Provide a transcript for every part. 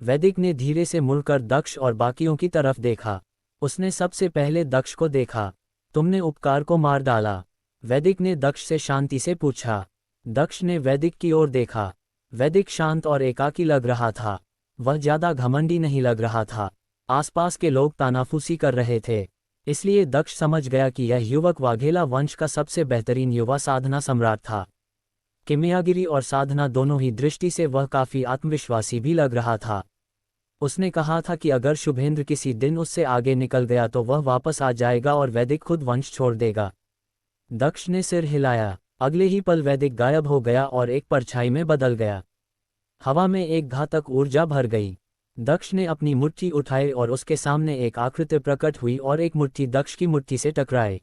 वैदिक ने धीरे से मुड़कर दक्ष और बाकियों की तरफ देखा। उसने सबसे पहले दक्ष को देखा। तुमने उपकार को मार डाला। वैदिक ने दक्ष से शांति से पूछा। दक्ष ने वैदिक की ओर देखा। वैदिक शांत और एकाकी लग रहा था। वह ज्यादा घमंडी नहीं लग रहा था। आसपास के लोग तानाफूसी कर रहे थे, इसलिए दक्ष समझ गया कि यह युवक वाघेला वंश का सबसे बेहतरीन युवा साधना सम्राट था। किमियागिरी और साधना दोनों ही दृष्टि से वह काफी आत्मविश्वासी भी लग रहा था। उसने कहा था कि अगर शुभेंद्र किसी दिन उससे आगे निकल गया तो वह वापस आ जाएगा और वैदिक खुद वंश छोड़ देगा। दक्ष ने सिर हिलाया। अगले ही पल वैदिक गायब हो गया और एक परछाई में बदल गया। हवा में एक घातक ऊर्जा भर गई। दक्ष ने अपनी मुट्ठी उठाई और उसके सामने एक आकृति प्रकट हुई और एक मुट्ठी दक्ष की मुट्ठी से टकराई।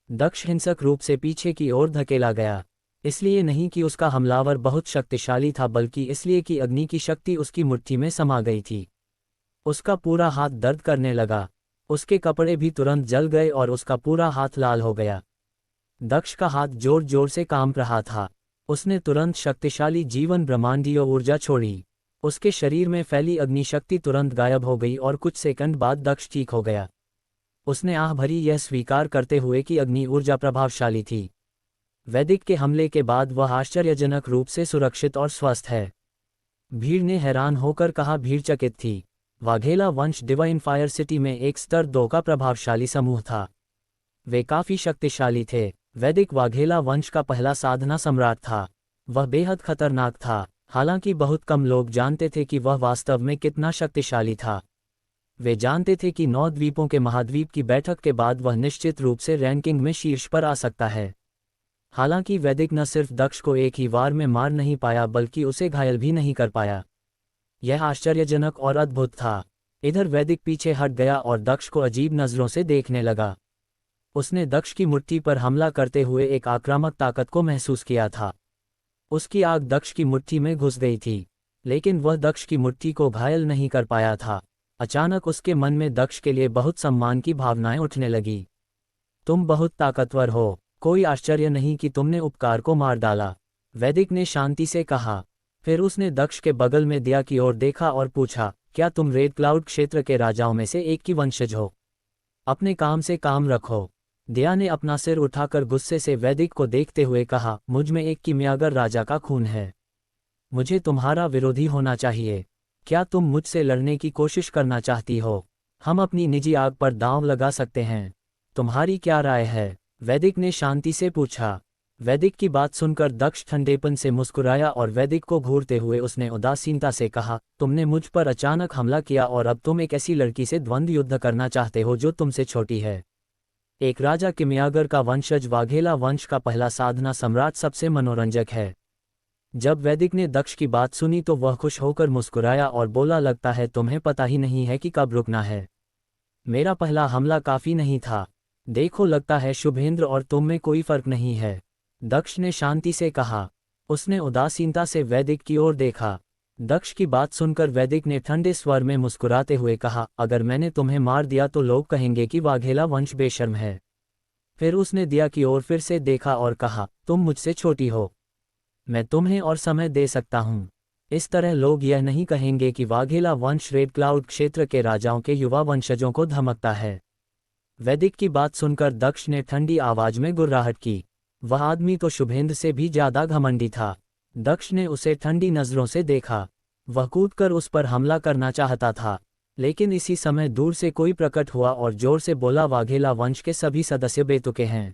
दक्ष हिंसक रूप से पीछे की ओर धकेला गया, इसलिए नहीं कि उसका हमलावर बहुत शक्तिशाली था, बल्कि इसलिए कि अग्नि की शक्ति उसकी मुट्ठी में समा गई थी। उसका पूरा हाथ दर्द करने लगा। उसके कपड़े भी तुरंत जल गए और उसका पूरा हाथ लाल हो गया। दक्ष का हाथ जोर जोर से कांप रहा था। उसने तुरंत शक्तिशाली जीवन ब्रह्मांडीय ऊर्जा छोड़ी। उसके शरीर में फैली अग्निशक्ति तुरंत गायब हो गई और कुछ सेकंड बाद दक्ष ठीक हो गया। उसने आह भरी यह स्वीकार करते हुए कि अग्नि ऊर्जा प्रभावशाली थी। वैदिक के हमले के बाद वह आश्चर्यजनक रूप से सुरक्षित और स्वस्थ है। भीड़ ने हैरान होकर कहा। भीड़ चकित थी। वाघेला वंश डिवाइन फायर सिटी में एक स्तर 2 का प्रभावशाली समूह था। वे काफी शक्तिशाली थे। वैदिक वाघेला वंश का पहला साधना सम्राट था। वह बेहद खतरनाक था, हालांकि बहुत कम लोग जानते थे कि वह वास्तव में कितना शक्तिशाली था। वे जानते थे कि 9 द्वीपों के महाद्वीप की बैठक के बाद वह निश्चित रूप से रैंकिंग में शीर्ष पर आ सकता है। हालांकि वैदिक न सिर्फ दक्ष को एक ही वार में मार नहीं पाया, बल्कि उसे घायल भी नहीं कर पाया। यह आश्चर्यजनक और अद्भुत था। इधर वैदिक पीछे हट गया और दक्ष को अजीब नजरों से देखने लगा। उसने दक्ष की मुट्ठी पर हमला करते हुए एक आक्रामक ताकत को महसूस किया था। उसकी आग दक्ष की मुट्ठी में घुस गई थी, लेकिन वह दक्ष की मुट्ठी को घायल नहीं कर पाया था। अचानक उसके मन में दक्ष के लिए बहुत सम्मान की भावनाएं उठने लगी। तुम बहुत ताकतवर हो, कोई आश्चर्य नहीं कि तुमने उपकार को मार डाला, वैदिक ने शांति से कहा। फिर उसने दक्ष के बगल में दिया की ओर देखा और पूछा, क्या तुम रेड क्लाउड क्षेत्र के राजाओं में से एक की वंशज हो? अपने काम से काम रखो। दिया ने अपना सिर उठाकर गुस्से से वैदिक को देखते हुए कहा, मुझ में एक किमियागर राजा का खून है। मुझे तुम्हारा विरोधी होना चाहिए। क्या तुम मुझसे लड़ने की कोशिश करना चाहती हो? हम अपनी निजी आग पर दांव लगा सकते हैं। तुम्हारी क्या राय है? वैदिक ने शांति से पूछा। वैदिक की बात सुनकर दक्ष ठंडेपन से मुस्कुराया और वैदिक को घूरते हुए उसने उदासीनता से कहा, तुमने मुझ पर अचानक हमला किया और अब तुम एक ऐसी लड़की से द्वंद्व युद्ध करना चाहते हो जो तुमसे छोटी है। एक राजा किमियागर का वंशज वाघेला वंश का पहला साधना सम्राट सबसे मनोरंजक है। जब वैदिक ने दक्ष की बात सुनी तो वह खुश होकर मुस्कुराया और बोला, लगता है तुम्हें पता ही नहीं है कि कब रुकना है। मेरा पहला हमला काफी नहीं था। देखो, लगता है शुभेंद्र और तुम में कोई फर्क नहीं है, दक्ष ने शांति से कहा। उसने उदासीनता से वैदिक की ओर देखा। दक्ष की बात सुनकर वैदिक ने ठंडे स्वर में मुस्कुराते हुए कहा, अगर मैंने तुम्हें मार दिया तो लोग कहेंगे कि वाघेला वंश बेशर्म है। फिर उसने दिया की ओर फिर से देखा और कहा, तुम मुझसे छोटी हो, मैं तुम्हें और समय दे सकता हूँ। इस तरह लोग यह नहीं कहेंगे कि वाघेला वंश रेड क्लाउड क्षेत्र के राजाओं के युवा वंशजों को धमकता है। वैदिक की बात सुनकर दक्ष ने ठंडी आवाज में गुर्राहट की। वह आदमी तो शुभेंद्र से भी ज्यादा घमंडी था। दक्ष ने उसे ठंडी नजरों से देखा। वह कूदकर उस पर हमला करना चाहता था, लेकिन इसी समय दूर से कोई प्रकट हुआ और जोर से बोला, वाघेला वंश के सभी सदस्य बेतुके हैं।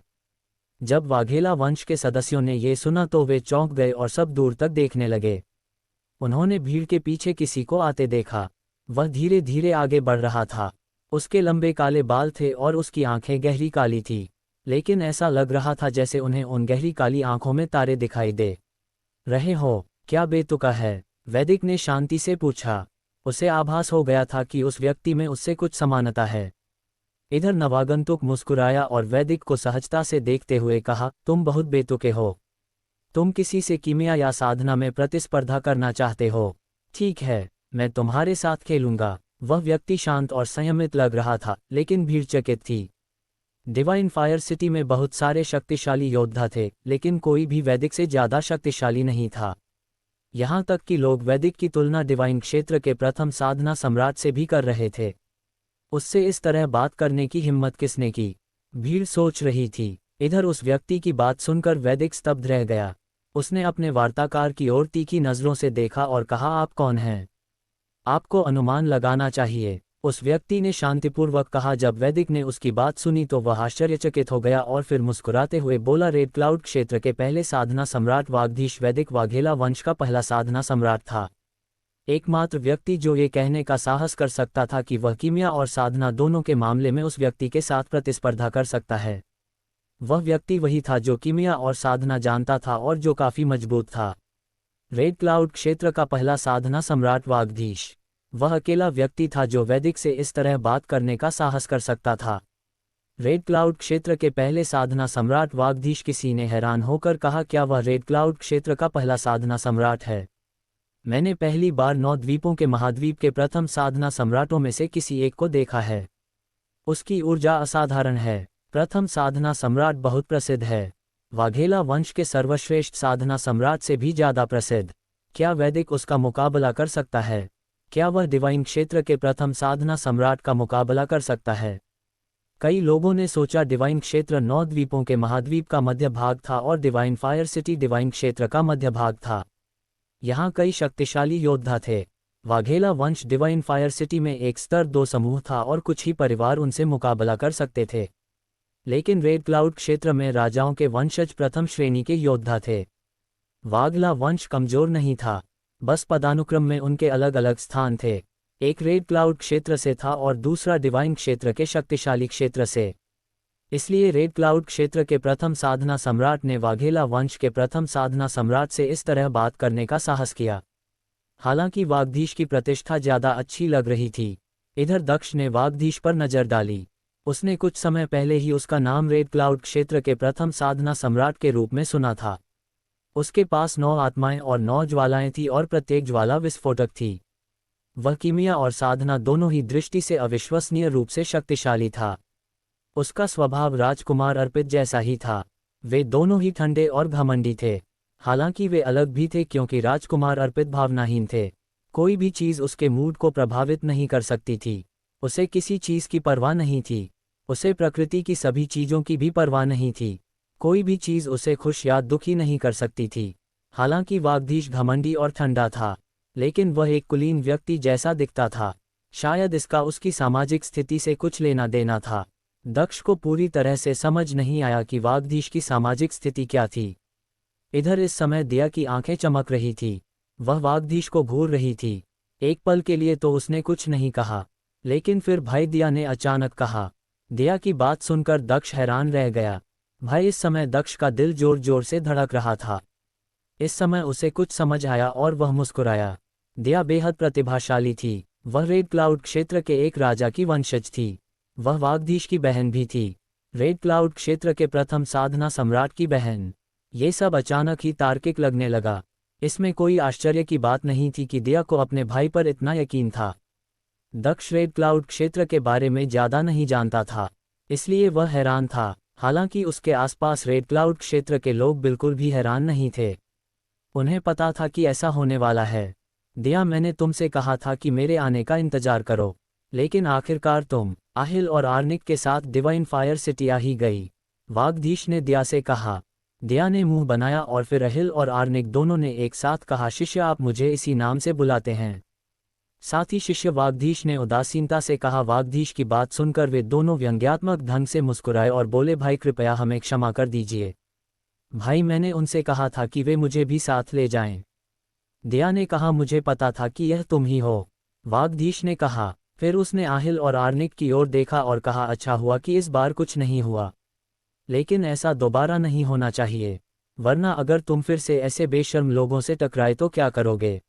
जब वाघेला वंश के सदस्यों ने ये सुना तो वे चौंक गए और सब दूर तक देखने लगे। उन्होंने भीड़ के पीछे किसी को आते देखा। वह धीरे धीरे आगे बढ़ रहा था। उसके लंबे काले बाल थे और उसकी आंखें गहरी काली थी, लेकिन ऐसा लग रहा था जैसे उन्हें उन गहरी काली आंखों में तारे दिखाई दे रहे हो। क्या बेतुका है? वैदिक ने शांति से पूछा। उसे आभास हो गया था कि उस व्यक्ति में उससे कुछ समानता है। इधर नवागंतुक मुस्कुराया और वैदिक को सहजता से देखते हुए कहा, तुम बहुत बेतुके हो। तुम किसी से कीमिया या साधना में प्रतिस्पर्धा करना चाहते हो। ठीक है, मैं तुम्हारे साथ खेलूंगा। वह व्यक्ति शांत और संयमित लग रहा था, लेकिन भीड़ चकित थी। डिवाइन फायर सिटी में बहुत सारे शक्तिशाली योद्धा थे, लेकिन कोई भी वैदिक से ज्यादा शक्तिशाली नहीं था। यहाँ तक कि लोग वैदिक की तुलना डिवाइन क्षेत्र के प्रथम साधना सम्राट से भी कर रहे थे। उससे इस तरह बात करने की हिम्मत किसने की? भीड़ सोच रही थी। इधर उस व्यक्ति की बात सुनकर वैदिक स्तब्ध रह गया। उसने अपने वार्ताकार की ओर तीखी नज़रों से देखा और कहा, आप कौन हैं? आपको अनुमान लगाना चाहिए। उस व्यक्ति ने शांतिपूर्वक कहा। जब वैदिक ने उसकी बात सुनी तो वह आश्चर्यचकित हो गया और फिर मुस्कुराते हुए बोला, रेड क्लाउड क्षेत्र के पहले साधना सम्राट वागधीश वैदिक वाघेला वंश का पहला साधना सम्राट था। एकमात्र व्यक्ति जो ये कहने का साहस कर सकता था कि वह कीमिया और साधना दोनों के मामले में उस व्यक्ति के साथ प्रतिस्पर्धा कर सकता है। वह व्यक्ति वही था जो कीमिया और साधना जानता था और जो काफी मजबूत था। रेड क्लाउड क्षेत्र का पहला साधना सम्राट वागधीश। वह अकेला व्यक्ति था जो वैदिक से इस तरह बात करने का साहस कर सकता था। रेड क्लाउड क्षेत्र के पहले साधना सम्राट वागधीश। किसी ने हैरान होकर कहा, क्या वह रेड क्लाउड क्षेत्र का पहला साधना सम्राट है? मैंने पहली बार 9 द्वीपों के महाद्वीप के प्रथम साधना सम्राटों में से किसी एक को देखा है। उसकी ऊर्जा असाधारण है। प्रथम साधना सम्राट बहुत प्रसिद्ध है, वाघेला वंश के सर्वश्रेष्ठ साधना सम्राट से भी ज्यादा प्रसिद्ध। क्या वैदिक उसका मुकाबला कर सकता है? क्या वह डिवाइन क्षेत्र के प्रथम साधना सम्राट का मुकाबला कर सकता है? कई लोगों ने सोचा डिवाइन क्षेत्र 9 द्वीपों के महाद्वीप का मध्य भाग था और डिवाइन फायर सिटी डिवाइन क्षेत्र का मध्य भाग था। यहाँ कई शक्तिशाली योद्धा थे। वाघेला वंश डिवाइन फायर सिटी में एक स्तर 2 समूह था और कुछ ही परिवार उनसे मुकाबला कर सकते थे। लेकिन रेड क्लाउड क्षेत्र में राजाओं के वंशज प्रथम श्रेणी के योद्धा थे। वाघला वंश कमजोर नहीं था, बस पदानुक्रम में उनके अलग अलग स्थान थे। एक रेड क्लाउड क्षेत्र से था और दूसरा डिवाइन क्षेत्र के शक्तिशाली क्षेत्र से। इसलिए रेड क्लाउड क्षेत्र के प्रथम साधना सम्राट ने वाघेला वंश के प्रथम साधना सम्राट से इस तरह बात करने का साहस किया। हालांकि वागधीश की प्रतिष्ठा ज्यादा अच्छी लग रही थी। इधर दक्ष ने वागधीश पर नजर डाली। उसने कुछ समय पहले ही उसका नाम रेड क्लाउड क्षेत्र के प्रथम साधना सम्राट के रूप में सुना था। उसके पास 9 आत्माएं और 9 ज्वालाएं थी और प्रत्येक ज्वाला विस्फोटक थी। वह कीमिया और साधना दोनों ही दृष्टि से अविश्वसनीय रूप से शक्तिशाली था। उसका स्वभाव राजकुमार अर्पित जैसा ही था। वे दोनों ही ठंडे और घमंडी थे। हालांकि वे अलग भी थे क्योंकि राजकुमार अर्पित भावनाहीन थे। कोई भी चीज़ उसके मूड को प्रभावित नहीं कर सकती थी। उसे किसी चीज़ की परवाह नहीं थी। उसे प्रकृति की सभी चीज़ों की भी परवाह नहीं थी। कोई भी चीज़ उसे खुश या दुखी नहीं कर सकती थी। हालांकि वागधीश घमंडी और ठंडा था, लेकिन वह एक कुलीन व्यक्ति जैसा दिखता था। शायद इसका उसकी सामाजिक स्थिति से कुछ लेना देना था। दक्ष को पूरी तरह से समझ नहीं आया कि वागधीश की सामाजिक स्थिति क्या थी। इधर इस समय दिया की आंखें चमक रही थी। वह वागधीश को घूर रही थी। एक पल के लिए तो उसने कुछ नहीं कहा, लेकिन फिर भाई दिया ने अचानक कहा। दिया की बात सुनकर दक्ष हैरान रह गया। भाई इस समय दक्ष का दिल जोर जोर से धड़क रहा था। इस समय उसे कुछ समझ आया और वह मुस्कुराया। दिया बेहद प्रतिभाशाली थी। वह रेड क्लाउड क्षेत्र के एक राजा की वंशज थी। वह वागधीश की बहन भी थी, रेड क्लाउड क्षेत्र के प्रथम साधना सम्राट की बहन। ये सब अचानक ही तार्किक लगने लगा। इसमें कोई आश्चर्य की बात नहीं थी कि दिया को अपने भाई पर इतना यकीन था। दक्ष रेड क्लाउड क्षेत्र के बारे में ज़्यादा नहीं जानता था, इसलिए वह हैरान था। हालांकि उसके आसपास रेड क्लाउड क्षेत्र के लोग बिल्कुल भी हैरान नहीं थे। उन्हें पता था कि ऐसा होने वाला है। दिया, मैंने तुमसे कहा था कि मेरे आने का इंतजार करो, लेकिन आखिरकार तुम आहिल और आर्निक के साथ डिवाइन फायर सिटी आ ही गई, वागधीश ने दिया से कहा। दिया ने मुंह बनाया और फिर अहिल और आर्निक दोनों ने एक साथ कहा, शिष्य आप मुझे इसी नाम से बुलाते हैं। साथ ही शिष्य वागधीश ने उदासीनता से कहा। वागधीश की बात सुनकर वे दोनों व्यंग्यात्मक ढंग से मुस्कुराए और बोले, भाई कृपया हमें क्षमा कर दीजिए। भाई मैंने उनसे कहा था कि वे मुझे भी साथ ले जाएं। दिया ने कहा, मुझे पता था कि यह तुम ही हो, वागधीश ने कहा। फिर उसने आहिल और आर्निक की ओर देखा और कहा, अच्छा हुआ कि इस बार कुछ नहीं हुआ, लेकिन ऐसा दोबारा नहीं होना चाहिए, वरना अगर तुम फिर से ऐसे बेशर्म लोगों से टकराए तो क्या करोगे।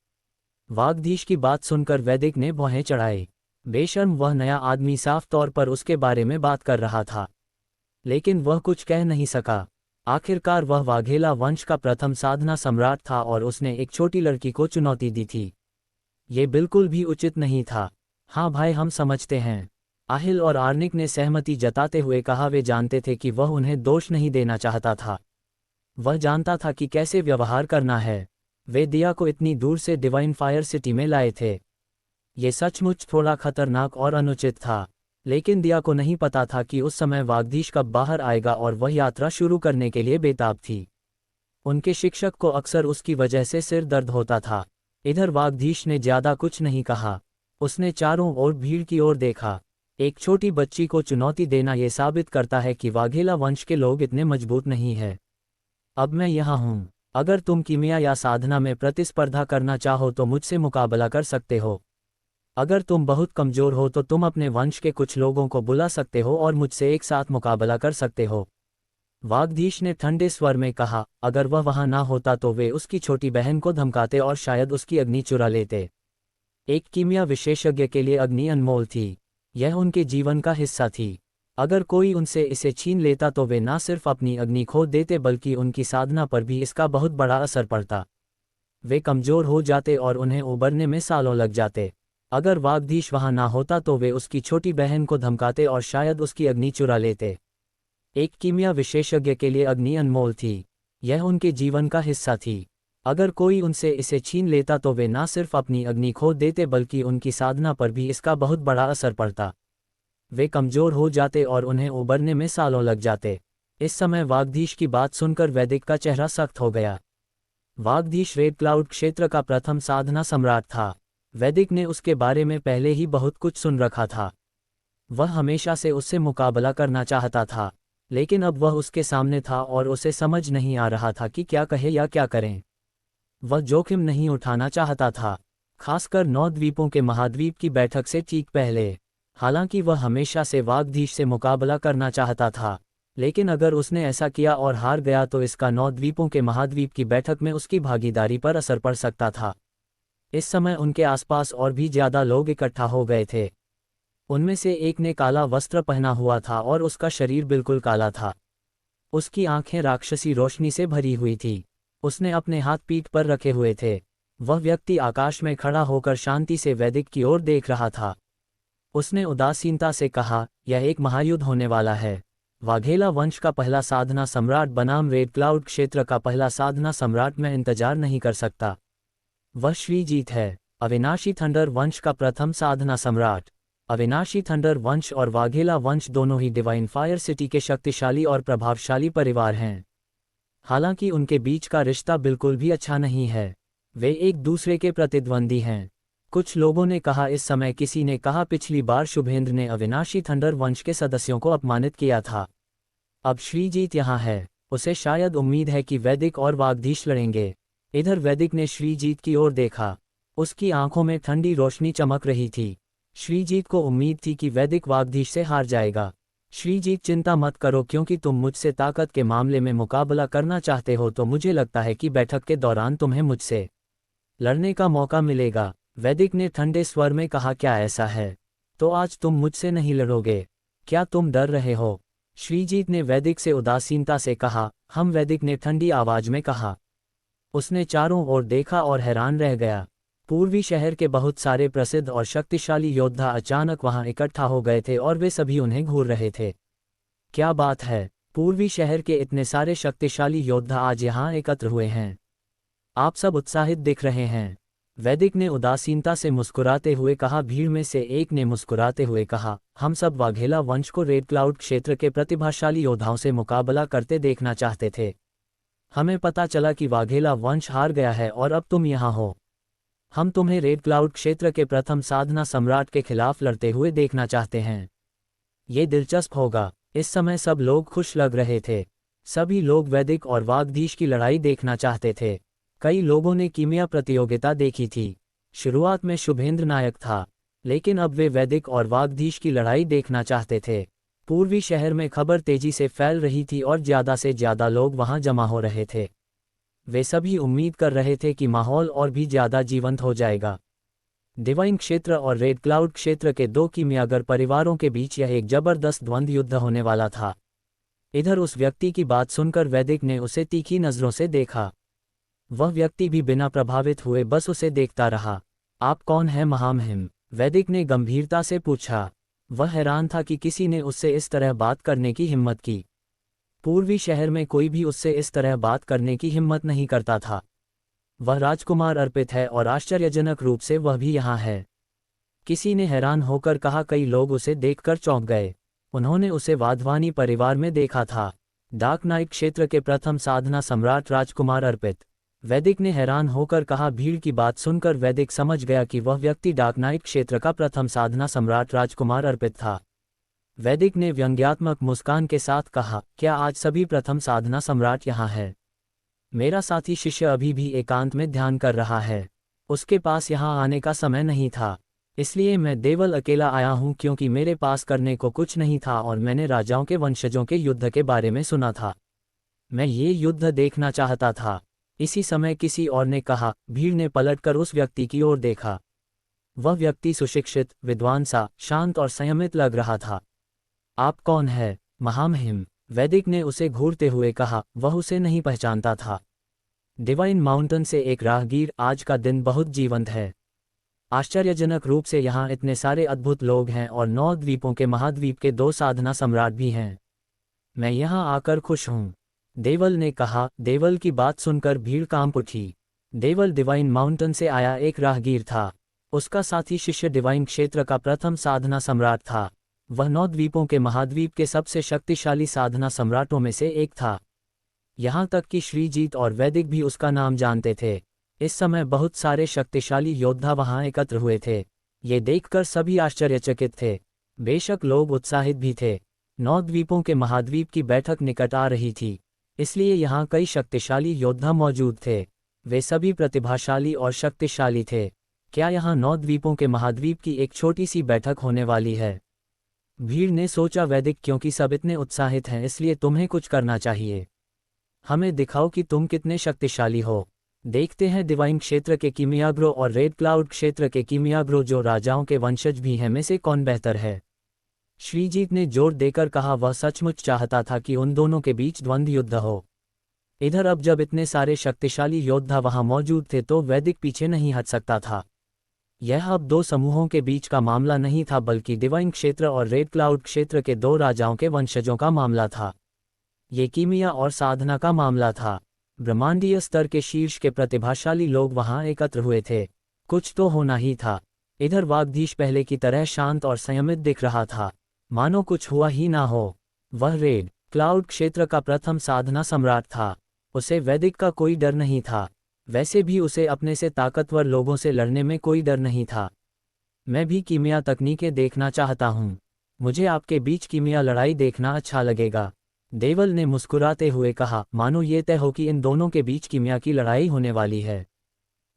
वागधीश की बात सुनकर वैदिक ने भौहें चढ़ाई। बेशर्म, वह नया आदमी साफ तौर पर उसके बारे में बात कर रहा था, लेकिन वह कुछ कह नहीं सका। आखिरकार वह वाघेला वंश का प्रथम साधना सम्राट था और उसने एक छोटी लड़की को चुनौती दी थी। ये बिल्कुल भी उचित नहीं था। हाँ भाई, हम समझते हैं, आहिल और आर्निक ने सहमति जताते हुए कहा। वे जानते थे कि वह उन्हें दोष नहीं देना चाहता था। वह जानता था कि कैसे व्यवहार करना है। वे दिया को इतनी दूर से डिवाइन फायर सिटी में लाए थे। ये सचमुच थोड़ा खतरनाक और अनुचित था, लेकिन दिया को नहीं पता था कि उस समय वागधीश कब बाहर आएगा और वह यात्रा शुरू करने के लिए बेताब थी। उनके शिक्षक को अक्सर उसकी वजह से सिर दर्द होता था। इधर वागधीश ने ज्यादा कुछ नहीं कहा। उसने चारों ओर भीड़ की ओर देखा। एक छोटी बच्ची को चुनौती देना यह साबित करता है कि वाघेला वंश के लोग इतने मजबूत नहीं हैं। अब मैं यहाँ हूँ। अगर तुम कीमिया या साधना में प्रतिस्पर्धा करना चाहो तो मुझसे मुकाबला कर सकते हो। अगर तुम बहुत कमजोर हो तो तुम अपने वंश के कुछ लोगों को बुला सकते हो और मुझसे एक साथ मुकाबला कर सकते हो। वागधीश ने ठंडे स्वर में कहा। अगर वह वहां ना होता तो वे उसकी छोटी बहन को धमकाते और शायद उसकी अग्नि चुरा लेते। एक कीमिया विशेषज्ञ के लिए अग्नि अनमोल थी। यह उनके जीवन का हिस्सा थी। अगर कोई उनसे इसे छीन लेता तो वे न सिर्फ अपनी अग्नि खो देते बल्कि उनकी साधना पर भी इसका बहुत बड़ा असर पड़ता। वे कमजोर हो जाते और उन्हें उबरने में सालों लग जाते। अगर वागधीश वहां ना होता तो वे उसकी छोटी बहन को धमकाते और शायद उसकी अग्नि चुरा लेते। एक कीमिया विशेषज्ञ के लिए अग्नि अनमोल थी। यह उनके जीवन का हिस्सा थी। अगर कोई उनसे इसे छीन लेता तो वे न सिर्फ अपनी अग्नि खो देते बल्कि उनकी साधना पर भी इसका बहुत बड़ा असर पड़ता। वे कमजोर हो जाते और उन्हें उबरने में सालों लग जाते। इस समय वागधीश की बात सुनकर वैदिक का चेहरा सख्त हो गया। वागधीश रेड क्लाउड क्षेत्र का प्रथम साधना सम्राट था। वैदिक ने उसके बारे में पहले ही बहुत कुछ सुन रखा था। वह हमेशा से उससे मुकाबला करना चाहता था, लेकिन अब वह उसके सामने था और उसे समझ नहीं आ रहा था कि क्या कहे या क्या करें। वह जोखिम नहीं उठाना चाहता था, खासकर 9 द्वीपों के महाद्वीप की बैठक से ठीक पहले। हालांकि वह हमेशा से वागधीश से मुकाबला करना चाहता था, लेकिन अगर उसने ऐसा किया और हार गया तो इसका 9 द्वीपों के महाद्वीप की बैठक में उसकी भागीदारी पर असर पड़ सकता था। इस समय उनके आसपास और भी ज्यादा लोग इकट्ठा हो गए थे। उनमें से एक ने काला वस्त्र पहना हुआ था और उसका शरीर बिल्कुल काला था। उसकी आंखें राक्षसी रोशनी से भरी हुई थी। उसने अपने हाथ पीठ पर रखे हुए थे। वह व्यक्ति आकाश में खड़ा होकर शांति से वैदिक की ओर देख रहा था। उसने उदासीनता से कहा, यह एक महायुद्ध होने वाला है। वाघेला वंश का पहला साधना सम्राट बनाम रेड क्लाउड क्षेत्र का पहला साधना सम्राट, मैं इंतजार नहीं कर सकता। वह श्रीजीत है, अविनाशी थंडर वंश का प्रथम साधना सम्राट। अविनाशी थंडर वंश और वाघेला वंश दोनों ही डिवाइन फायर सिटी के शक्तिशाली और प्रभावशाली परिवार हैं। हालांकि उनके बीच का रिश्ता बिल्कुल भी अच्छा नहीं है। वे एक दूसरे के प्रतिद्वंदी हैं। कुछ लोगों ने कहा, इस समय किसी ने कहा, पिछली बार शुभेंद्र ने अविनाशी थंडर वंश के सदस्यों को अपमानित किया था। अब श्रीजीत यहाँ है। उसे शायद उम्मीद है कि वैदिक और वागधीश लड़ेंगे। इधर वैदिक ने श्रीजीत की ओर देखा। उसकी आंखों में ठंडी रोशनी चमक रही थी। श्रीजीत को उम्मीद थी कि वैदिक वागधीश से हार जाएगा। श्रीजीत, चिंता मत करो, क्योंकि तुम मुझसे ताकत के मामले में मुकाबला करना चाहते हो तो मुझे लगता है कि बैठक के दौरान तुम्हें मुझसे लड़ने का मौका मिलेगा। वैदिक ने ठंडे स्वर में कहा, क्या ऐसा है? तो आज तुम मुझसे नहीं लड़ोगे? क्या तुम डर रहे हो? श्रीजीत ने वैदिक से उदासीनता से कहा। हम, वैदिक ने ठंडी आवाज में कहा। उसने चारों ओर देखा और हैरान रह गया। पूर्वी शहर के बहुत सारे प्रसिद्ध और शक्तिशाली योद्धा अचानक वहां इकट्ठा हो गए थे और वे सभी उन्हें घूर रहे थे। क्या बात है? पूर्वी शहर के इतने सारे शक्तिशाली योद्धा आज यहाँ एकत्र हुए हैं। आप सब उत्साहित दिख रहे हैं। वैदिक ने उदासीनता से मुस्कुराते हुए कहा। भीड़ में से एक ने मुस्कुराते हुए कहा, हम सब वाघेला वंश को रेड क्लाउड क्षेत्र के प्रतिभाशाली योद्धाओं से मुकाबला करते देखना चाहते थे। हमें पता चला कि वाघेला वंश हार गया है और अब तुम यहाँ हो। हम तुम्हें रेड क्लाउड क्षेत्र के प्रथम साधना सम्राट के खिलाफ लड़ते हुए देखना चाहते हैं। ये दिलचस्प होगा। इस समय सब लोग खुश लग रहे थे। सभी लोग वैदिक और वागधीश की लड़ाई देखना चाहते थे। कई लोगों ने कीमिया प्रतियोगिता देखी थी। शुरुआत में शुभेंद्र नायक था, लेकिन अब वे वैदिक और वागधीश की लड़ाई देखना चाहते थे। पूर्वी शहर में खबर तेजी से फैल रही थी और ज़्यादा से ज़्यादा लोग वहां जमा हो रहे थे। वे सभी उम्मीद कर रहे थे कि माहौल और भी ज़्यादा जीवंत हो जाएगा। डिवाइन क्षेत्र और रेड क्लाउड क्षेत्र के दो कीमियागर परिवारों के बीच यह एक जबरदस्त द्वंद्व युद्ध होने वाला था। इधर उस व्यक्ति की बात सुनकर वैदिक ने उसे तीखी नज़रों से देखा। वह व्यक्ति भी बिना प्रभावित हुए बस उसे देखता रहा। आप कौन हैं महामहिम? वैदिक ने गंभीरता से पूछा। वह हैरान था कि किसी ने उससे इस तरह बात करने की हिम्मत की। पूर्वी शहर में कोई भी उससे इस तरह बात करने की हिम्मत नहीं करता था। वह राजकुमार अर्पित है और आश्चर्यजनक रूप से वह भी यहाँ है। किसी ने हैरान होकर कहा। कई लोग उसे देखकर चौंक गए। उन्होंने उसे वाधवानी परिवार में देखा था। डार्क नाइट क्षेत्र के प्रथम साधना सम्राट राजकुमार अर्पित। वैदिक ने हैरान होकर कहा। भीड़ की बात सुनकर वैदिक समझ गया कि वह व्यक्ति डार्क नाइट क्षेत्र का प्रथम साधना सम्राट राजकुमार अर्पित था। वैदिक ने व्यंग्यात्मक मुस्कान के साथ कहा, क्या आज सभी प्रथम साधना सम्राट यहाँ है? मेरा साथी शिष्य अभी भी एकांत में ध्यान कर रहा है। उसके पास यहाँ आने का समय नहीं था, इसलिए मैं देवल अकेला आया हूँ क्योंकि मेरे पास करने को कुछ नहीं था और मैंने राजाओं के वंशजों के युद्ध के बारे में सुना था। मैं ये युद्ध देखना चाहता था। इसी समय किसी और ने कहा। भीड़ ने पलटकर उस व्यक्ति की ओर देखा। वह व्यक्ति सुशिक्षित, विद्वान सा, शांत और संयमित लग रहा था। आप कौन है, महामहिम? वैदिक ने उसे घूरते हुए कहा। वह उसे नहीं पहचानता था। डिवाइन माउंटेन से एक राहगीर। आज का दिन बहुत जीवंत है। आश्चर्यजनक रूप से यहाँ इतने सारे अद्भुत लोग हैं और 9 द्वीपों के महाद्वीप के 2 साधना सम्राट भी हैं। मैं यहाँ आकर खुश हूँ, देवल ने कहा। देवल की बात सुनकर भीड़ कांप उठी। देवल डिवाइन माउंटेन से आया एक राहगीर था। उसका साथी शिष्य डिवाइन क्षेत्र का प्रथम साधना सम्राट था। वह 9 द्वीपों के महाद्वीप के सबसे शक्तिशाली साधना सम्राटों में से एक था। यहाँ तक कि श्रीजीत और वैदिक भी उसका नाम जानते थे। इस समय बहुत सारे शक्तिशाली योद्धा वहां एकत्र हुए थे। ये देखकर सभी आश्चर्यचकित थे। बेशक लोग उत्साहित भी थे। 9 द्वीपों के महाद्वीप की बैठक निकट आ रही थी, इसलिए यहाँ कई शक्तिशाली योद्धा मौजूद थे। वे सभी प्रतिभाशाली और शक्तिशाली थे। क्या यहाँ 9 द्वीपों के महाद्वीप की एक छोटी सी बैठक होने वाली है? भीड़ ने सोचा। वैदिक, क्योंकि सब इतने उत्साहित हैं इसलिए तुम्हें कुछ करना चाहिए। हमें दिखाओ कि तुम कितने शक्तिशाली हो। देखते हैं डिवाइन क्षेत्र के कीमियाग्रो और रेड क्लाउड क्षेत्र के कीमियाग्रो, जो राजाओं के वंशज भी हैं, में से कौन बेहतर है? श्रीजीत ने जोर देकर कहा। वह सचमुच चाहता था कि उन दोनों के बीच द्वंद्व युद्ध हो। इधर अब जब इतने सारे शक्तिशाली योद्धा वहां मौजूद थे तो वैदिक पीछे नहीं हट सकता था। यह अब 2 समूहों के बीच का मामला नहीं था, बल्कि डिवाइन क्षेत्र और रेड क्लाउड क्षेत्र के 2 राजाओं के वंशजों का मामला था। ये कीमिया और साधना का मामला था। ब्रह्मांडीय स्तर के शीर्ष के प्रतिभाशाली लोग वहां एकत्र हुए थे। कुछ तो होना ही था। इधर वागधीश पहले की तरह शांत और संयमित दिख रहा था, मानो कुछ हुआ ही ना हो। वह रेड क्लाउड क्षेत्र का प्रथम साधना सम्राट था। उसे वैदिक का कोई डर नहीं था। वैसे भी उसे अपने से ताकतवर लोगों से लड़ने में कोई डर नहीं था। मैं भी कीमिया तकनीकें देखना चाहता हूँ। मुझे आपके बीच कीमिया लड़ाई देखना अच्छा लगेगा, देवल ने मुस्कुराते हुए कहा। मानो ये तय हो कि इन दोनों के बीच कीमिया की लड़ाई होने वाली है।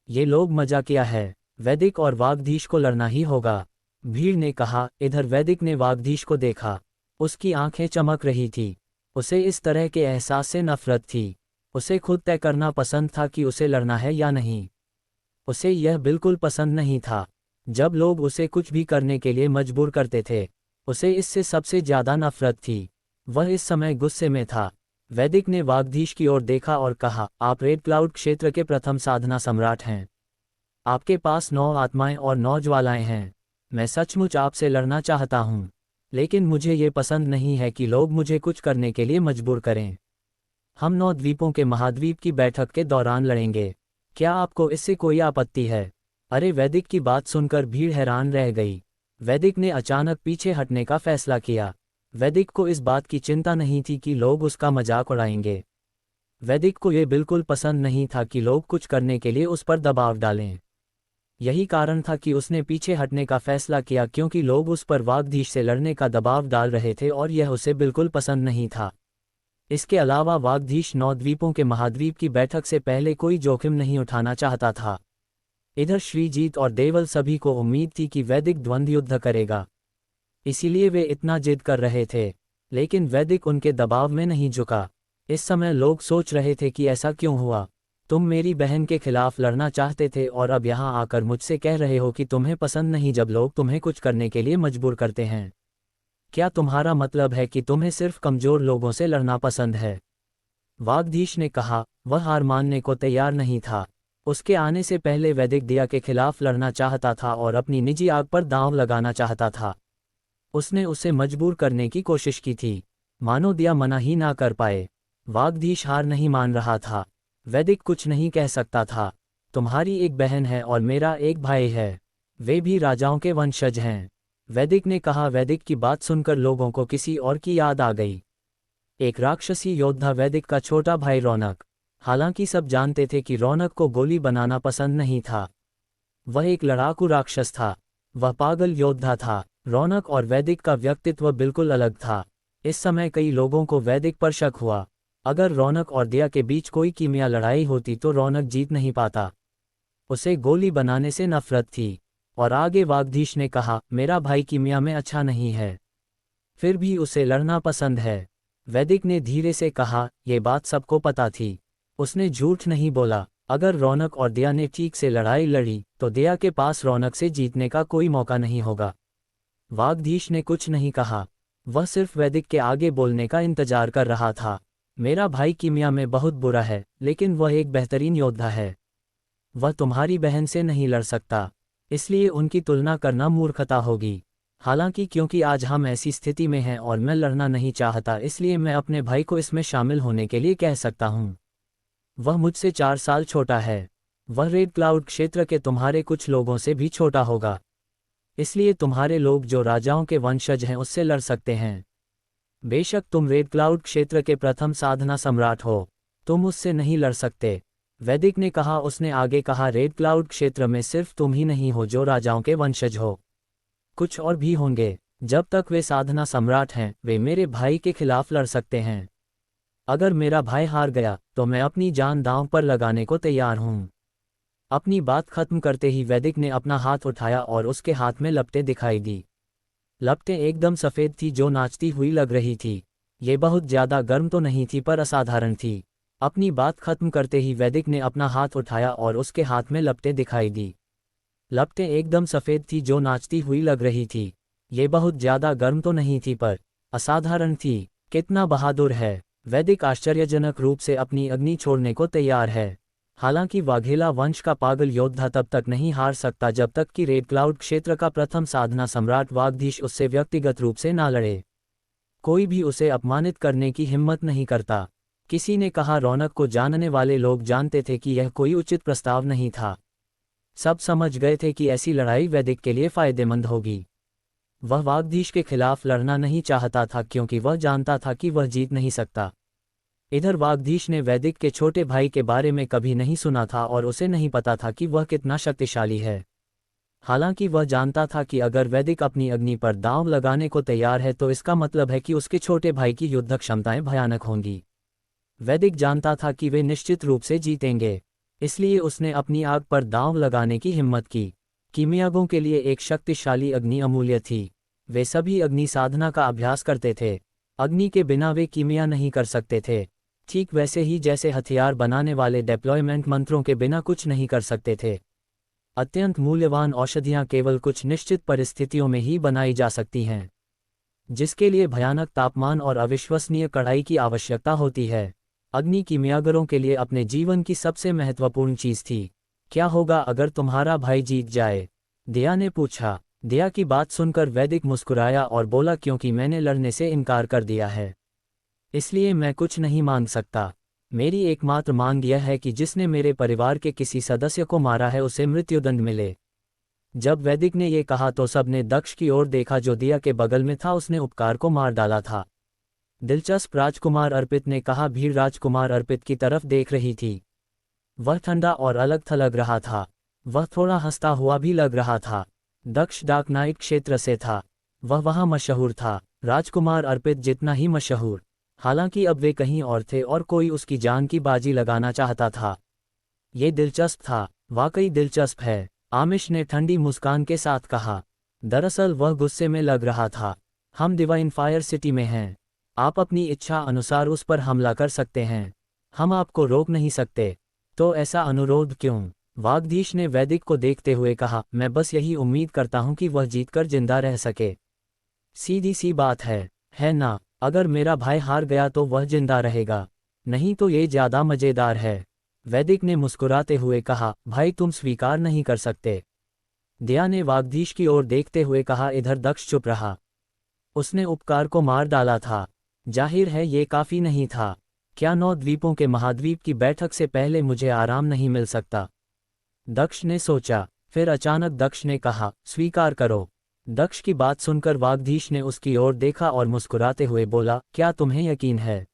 ये लोग मजा किया है। वैदिक और वागधीश को लड़ना ही होगा, भीड़ ने कहा। इधर वैदिक ने वागधीश को देखा। उसकी आंखें चमक रही थी। उसे इस तरह के एहसास से नफरत थी। उसे खुद तय करना पसंद था कि उसे लड़ना है या नहीं। उसे यह बिल्कुल पसंद नहीं था जब लोग उसे कुछ भी करने के लिए मजबूर करते थे। उसे इससे सबसे ज्यादा नफरत थी। वह इस समय गुस्से में था। वैदिक ने वागधीश की ओर देखा और कहा, आप रेड क्लाउड क्षेत्र के प्रथम साधना सम्राट हैं। आपके पास 9 आत्माएं और 9 ज्वालाएं हैं। मैं सचमुच आपसे लड़ना चाहता हूं, लेकिन मुझे ये पसंद नहीं है कि लोग मुझे कुछ करने के लिए मजबूर करें। हम 9 द्वीपों के महाद्वीप की बैठक के दौरान लड़ेंगे। क्या आपको इससे कोई आपत्ति है? अरे! वैदिक की बात सुनकर भीड़ हैरान रह गई। वैदिक ने अचानक पीछे हटने का फैसला किया। वैदिक को इस बात की चिंता नहीं थी कि लोग उसका मजाक उड़ाएंगे। वैदिक को यह बिल्कुल पसंद नहीं था कि लोग कुछ करने के लिए उस पर दबाव डालें। यही कारण था कि उसने पीछे हटने का फैसला किया, क्योंकि लोग उस पर वागधीश से लड़ने का दबाव डाल रहे थे और यह उसे बिल्कुल पसंद नहीं था। इसके अलावा वागधीश 9 द्वीपों के महाद्वीप की बैठक से पहले कोई जोखिम नहीं उठाना चाहता था। इधर श्रीजीत और देवल सभी को उम्मीद थी कि वैदिक द्वंद्व युद्ध करेगा, इसीलिए वे इतना जिद कर रहे थे। लेकिन वैदिक उनके दबाव में नहीं झुका। इस समय लोग सोच रहे थे कि ऐसा क्यों हुआ? तुम मेरी बहन के खिलाफ लड़ना चाहते थे और अब यहाँ आकर मुझसे कह रहे हो कि तुम्हें पसंद नहीं जब लोग तुम्हें कुछ करने के लिए मजबूर करते हैं। क्या तुम्हारा मतलब है कि तुम्हें सिर्फ कमजोर लोगों से लड़ना पसंद है? वागधीश ने कहा। वह हार मानने को तैयार नहीं था। उसके आने से पहले वैदिक दिया के खिलाफ लड़ना चाहता था और अपनी निजी आग पर दांव लगाना चाहता था। उसने उसे मजबूर करने की कोशिश की थी, मानो दिया मना ही ना कर पाए। वागधीश हार नहीं मान रहा था। वैदिक कुछ नहीं कह सकता था। तुम्हारी एक बहन है और मेरा एक भाई है। वे भी राजाओं के वंशज हैं। वैदिक ने कहा। वैदिक की बात सुनकर लोगों को किसी और की याद आ गई। एक राक्षसी योद्धा वैदिक का छोटा भाई रौनक। हालांकि सब जानते थे कि रौनक को गोली बनाना पसंद नहीं था। वह एक लड़ाकू राक्षस था। वह पागल योद्धा था। रौनक और वैदिक का व्यक्तित्व बिल्कुल अलग था। इस समय कई लोगों को वैदिक पर शक हुआ। अगर रौनक और दिया के बीच कोई कीमिया लड़ाई होती तो रौनक जीत नहीं पाता। उसे गोली बनाने से नफरत थी। और आगे वागधीश ने कहा, मेरा भाई कीमिया में अच्छा नहीं है, फिर भी उसे लड़ना पसंद है। वैदिक ने धीरे से कहा, यह बात सबको पता थी। उसने झूठ नहीं बोला। अगर रौनक और दिया ने ठीक से लड़ाई लड़ी तो दिया के पास रौनक से जीतने का कोई मौका नहीं होगा। वागधीश ने कुछ नहीं कहा। वह सिर्फ वैदिक के आगे बोलने का इंतजार कर रहा था। मेरा भाई कीमिया में बहुत बुरा है, लेकिन वह एक बेहतरीन योद्धा है। वह तुम्हारी बहन से नहीं लड़ सकता, इसलिए उनकी तुलना करना मूर्खता होगी। हालांकि क्योंकि आज हम ऐसी स्थिति में हैं और मैं लड़ना नहीं चाहता, इसलिए मैं अपने भाई को इसमें शामिल होने के लिए कह सकता हूँ। वह मुझसे 4 साल छोटा है। वह रेड क्लाउड क्षेत्र के तुम्हारे कुछ लोगों से भी छोटा होगा। इसलिए तुम्हारे लोग जो राजाओं के वंशज हैं उससे लड़ सकते हैं। बेशक तुम रेड क्लाउड क्षेत्र के प्रथम साधना सम्राट हो, तुम उससे नहीं लड़ सकते। वैदिक ने कहा। उसने आगे कहा, रेड क्लाउड क्षेत्र में सिर्फ तुम ही नहीं हो जो राजाओं के वंशज हो, कुछ और भी होंगे। जब तक वे साधना सम्राट हैं, वे मेरे भाई के खिलाफ लड़ सकते हैं। अगर मेरा भाई हार गया तो मैं अपनी जान दांव पर लगाने को तैयार हूं। अपनी बात खत्म करते ही वैदिक ने अपना हाथ उठाया और उसके हाथ में लपटें दिखाई दी। लपटें एकदम सफ़ेद थी जो नाचती हुई लग रही थी। ये बहुत ज़्यादा गर्म तो नहीं थी पर असाधारण थी। अपनी बात खत्म करते ही वैदिक ने अपना हाथ उठाया और उसके हाथ में लपटें दिखाई दी। लपटें एकदम सफ़ेद थी जो नाचती हुई लग रही थी। ये बहुत ज़्यादा गर्म तो नहीं थी पर असाधारण थी। कितना बहादुर है। वैदिक आश्चर्यजनक रूप से अपनी अग्नि छोड़ने को तैयार है। हालांकि वाघेला वंश का पागल योद्धा तब तक नहीं हार सकता जब तक कि रेड क्लाउड क्षेत्र का प्रथम साधना सम्राट वागधीश उससे व्यक्तिगत रूप से ना लड़े। कोई भी उसे अपमानित करने की हिम्मत नहीं करता। किसी ने कहा। रौनक को जानने वाले लोग जानते थे कि यह कोई उचित प्रस्ताव नहीं था। सब समझ गए थे कि ऐसी लड़ाई वैदिक के लिए फायदेमंद होगी। वह वागधीश के खिलाफ लड़ना नहीं चाहता था क्योंकि वह जानता था कि वह जीत नहीं सकता। इधर वागधीश ने वैदिक के छोटे भाई के बारे में कभी नहीं सुना था और उसे नहीं पता था कि वह कितना शक्तिशाली है। हालांकि वह जानता था कि अगर वैदिक अपनी अग्नि पर दांव लगाने को तैयार है तो इसका मतलब है कि उसके छोटे भाई की युद्ध क्षमताएं भयानक होंगी। वैदिक जानता था कि वे निश्चित रूप से जीतेंगे, इसलिए उसने अपनी आग पर दांव लगाने की हिम्मत की। कीमियागों के लिए एक शक्तिशाली अग्नि अमूल्य थी। वे सभी अग्नि साधना का अभ्यास करते थे। अग्नि के बिना वे कीमिया नहीं कर सकते थे, ठीक वैसे ही जैसे हथियार बनाने वाले डिप्लॉयमेंट मंत्रों के बिना कुछ नहीं कर सकते थे। अत्यंत मूल्यवान औषधियां केवल कुछ निश्चित परिस्थितियों में ही बनाई जा सकती हैं, जिसके लिए भयानक तापमान और अविश्वसनीय कड़ाई की आवश्यकता होती है। अग्नि कीमियागरों के लिए अपने जीवन की सबसे महत्वपूर्ण चीज थी। क्या होगा अगर तुम्हारा भाई जीत जाए? दिया ने पूछा। दिया की बात सुनकर वैदिक मुस्कुराया और बोला, क्योंकि मैंने लड़ने से इनकार कर दिया है, इसलिए मैं कुछ नहीं मांग सकता। मेरी एकमात्र मांग यह है कि जिसने मेरे परिवार के किसी सदस्य को मारा है उसे मृत्युदंड मिले। जब वैदिक ने ये कहा तो सबने दक्ष की ओर देखा जो दिया के बगल में था। उसने उपकार को मार डाला था। दिलचस्प, राजकुमार अर्पित ने कहा। भीड़ राजकुमार अर्पित की तरफ देख रही थी। वह ठंडा और अलग थलग रहा था। वह थोड़ा हंसता हुआ भी लग रहा था। दक्ष डार्क नाइट क्षेत्र से था। वह वहाँ मशहूर था, राजकुमार अर्पित जितना ही मशहूर। हालांकि अब वे कहीं और थे और कोई उसकी जान की बाजी लगाना चाहता था। ये दिलचस्प था, वाकई दिलचस्प है, आमिश ने ठंडी मुस्कान के साथ कहा। दरअसल वह गुस्से में लग रहा था। हम डिवाइन फायर सिटी में हैं। आप अपनी इच्छा अनुसार उस पर हमला कर सकते हैं। हम आपको रोक नहीं सकते। तो ऐसा अनुरोध क्यों? वागधीश ने वैदिक को देखते हुए कहा। मैं बस यही उम्मीद करता हूं कि वह जीतकर जिंदा रह सके। सीधी सी बात है ना? अगर मेरा भाई हार गया तो वह जिंदा रहेगा, नहीं तो ये ज्यादा मजेदार है। वैदिक ने मुस्कुराते हुए कहा। भाई तुम स्वीकार नहीं कर सकते? दिया ने वागधीश की ओर देखते हुए कहा। इधर दक्ष चुप रहा। उसने उपकार को मार डाला था, जाहिर है ये काफी नहीं था। क्या 9 द्वीपों के महाद्वीप की बैठक से पहले मुझे आराम नहीं मिल सकता? दक्ष ने सोचा, फिर अचानक दक्ष ने कहा, स्वीकार करो। दक्ष की बात सुनकर वागधीश ने उसकी ओर देखा और मुस्कुराते हुए बोला, क्या तुम्हें यकीन है?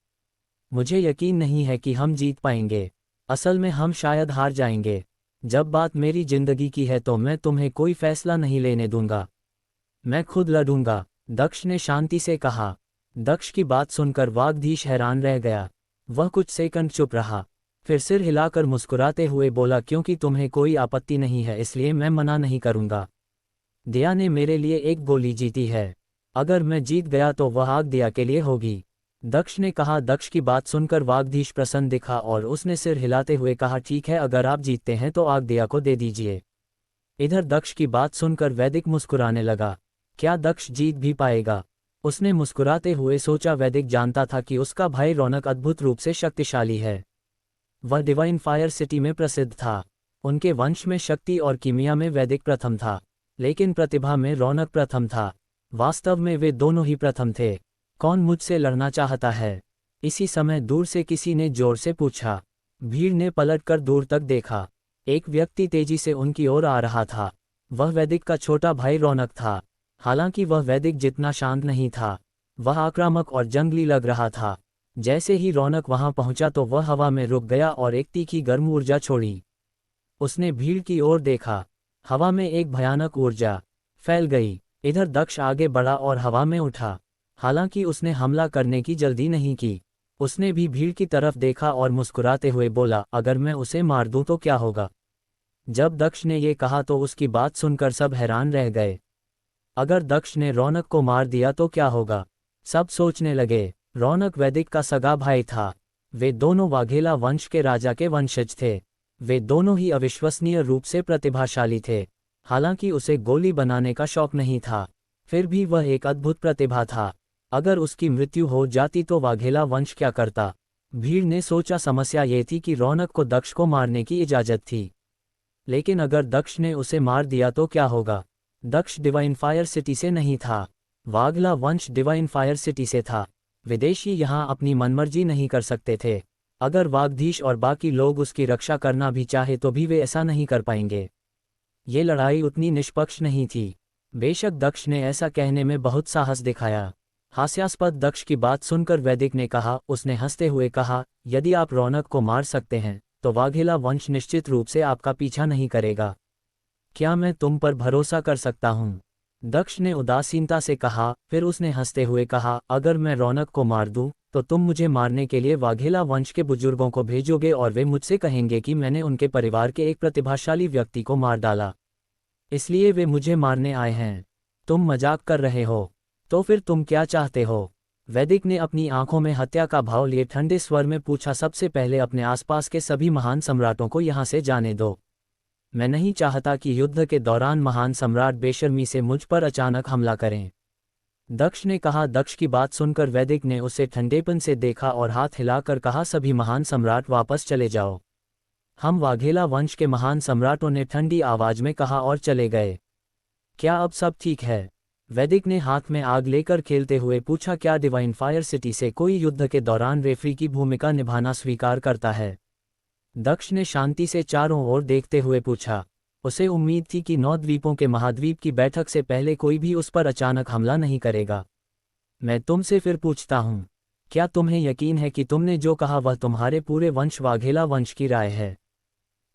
मुझे यकीन नहीं है कि हम जीत पाएंगे। असल में हम शायद हार जाएंगे। जब बात मेरी जिंदगी की है तो मैं तुम्हें कोई फैसला नहीं लेने दूंगा। मैं खुद लड़ूंगा, दक्ष ने शांति से कहा। दक्ष की बात सुनकर वागधीश हैरान रह गया। वह कुछ सेकंड चुप रहा, फिर सिर हिलाकर मुस्कुराते हुए बोला, क्योंकि तुम्हें कोई आपत्ति नहीं है इसलिए मैं मना नहीं करूंगा। दिया ने मेरे लिए एक गोली जीती है। अगर मैं जीत गया तो वह आग दिया के लिए होगी। दक्ष ने कहा। दक्ष की बात सुनकर वागधीश प्रसन्न दिखा और उसने सिर हिलाते हुए कहा, ठीक है, अगर आप जीतते हैं तो आग दिया को दे दीजिए। इधर दक्ष की बात सुनकर वैदिक मुस्कुराने लगा। क्या दक्ष जीत भी पाएगा? उसने मुस्कुराते हुए सोचा। वैदिक जानता था कि उसका भाई रौनक अद्भुत रूप से शक्तिशाली है। वह डिवाइन फायर सिटी में प्रसिद्ध था। उनके वंश में शक्ति और कीमिया में वैदिक प्रथम था, लेकिन प्रतिभा में रौनक प्रथम था। वास्तव में वे दोनों ही प्रथम थे। कौन मुझसे लड़ना चाहता है? इसी समय दूर से किसी ने जोर से पूछा। भीड़ ने पलटकर दूर तक देखा। एक व्यक्ति तेजी से उनकी ओर आ रहा था। वह वैदिक का छोटा भाई रौनक था। हालांकि वह वैदिक जितना शांत नहीं था, वह आक्रामक और जंगली लग रहा था। जैसे ही रौनक वहां पहुंचा तो वह हवा में रुक गया और एक तीखी गर्म ऊर्जा छोड़ी। उसने भीड़ की ओर देखा। हवा में एक भयानक ऊर्जा फैल गई। इधर दक्ष आगे बढ़ा और हवा में उठा। हालांकि उसने हमला करने की जल्दी नहीं की। उसने भी भीड़ की तरफ देखा और मुस्कुराते हुए बोला, अगर मैं उसे मार दूं तो क्या होगा? जब दक्ष ने ये कहा तो उसकी बात सुनकर सब हैरान रह गए। अगर दक्ष ने रौनक को मार दिया तो क्या होगा? सब सोचने लगे। रौनक वैदिक का सगा भाई था। वे दोनों वाघेला वंश के राजा के वंशज थे। वे दोनों ही अविश्वसनीय रूप से प्रतिभाशाली थे। हालांकि उसे गोली बनाने का शौक नहीं था, फिर भी वह एक अद्भुत प्रतिभा था। अगर उसकी मृत्यु हो जाती तो वाघेला वंश क्या करता? भीड़ ने सोचा। समस्या ये थी कि रौनक को दक्ष को मारने की इजाजत थी, लेकिन अगर दक्ष ने उसे मार दिया तो क्या होगा? दक्ष डिवाइन फायर सिटी से नहीं था, वाघला वंश डिवाइन फायर सिटी से था। विदेशी यहाँ अपनी मनमर्जी नहीं कर सकते थे। अगर वागधीश और बाकी लोग उसकी रक्षा करना भी चाहे तो भी वे ऐसा नहीं कर पाएंगे। ये लड़ाई उतनी निष्पक्ष नहीं थी। बेशक दक्ष ने ऐसा कहने में बहुत साहस दिखाया। हास्यास्पद दक्ष की बात सुनकर वैदिक ने कहा। उसने हंसते हुए कहा, यदि आप रौनक को मार सकते हैं तो वाघेला वंश निश्चित रूप से आपका पीछा नहीं करेगा। क्या मैं तुम पर भरोसा कर सकता हूँ? दक्ष ने उदासीनता से कहा। फिर उसने हंसते हुए कहा, अगर मैं रौनक को मार दूं तो तुम मुझे मारने के लिए वाघेला वंश के बुजुर्गों को भेजोगे और वे मुझसे कहेंगे कि मैंने उनके परिवार के एक प्रतिभाशाली व्यक्ति को मार डाला, इसलिए वे मुझे मारने आए हैं। तुम मजाक कर रहे हो? तो फिर तुम क्या चाहते हो? वैदिक ने अपनी आंखों में हत्या का भाव लिए ठंडे स्वर में पूछा। सबसे पहले अपने आसपास के सभी महान सम्राटों को यहाँ से जाने दो। मैं नहीं चाहता कि युद्ध के दौरान महान सम्राट बेशर्मी से मुझ पर अचानक हमला करें। दक्ष ने कहा। दक्ष की बात सुनकर वैदिक ने उसे ठंडेपन से देखा और हाथ हिलाकर कहा, सभी महान सम्राट वापस चले जाओ। हम वाघेला वंश के महान सम्राटों ने ठंडी आवाज में कहा और चले गए। क्या अब सब ठीक है? वैदिक ने हाथ में आग लेकर खेलते हुए पूछा। क्या डिवाइन फायर सिटी से कोई युद्ध के दौरान रेफरी की भूमिका निभाना स्वीकार करता है? दक्ष ने शांति से चारों ओर देखते हुए पूछा। उसे उम्मीद थी कि 9 द्वीपों के महाद्वीप की बैठक से पहले कोई भी उस पर अचानक हमला नहीं करेगा। मैं तुमसे फिर पूछता हूँ, क्या तुम्हें यकीन है कि तुमने जो कहा वह तुम्हारे पूरे वंश वाघेला वंश की राय है?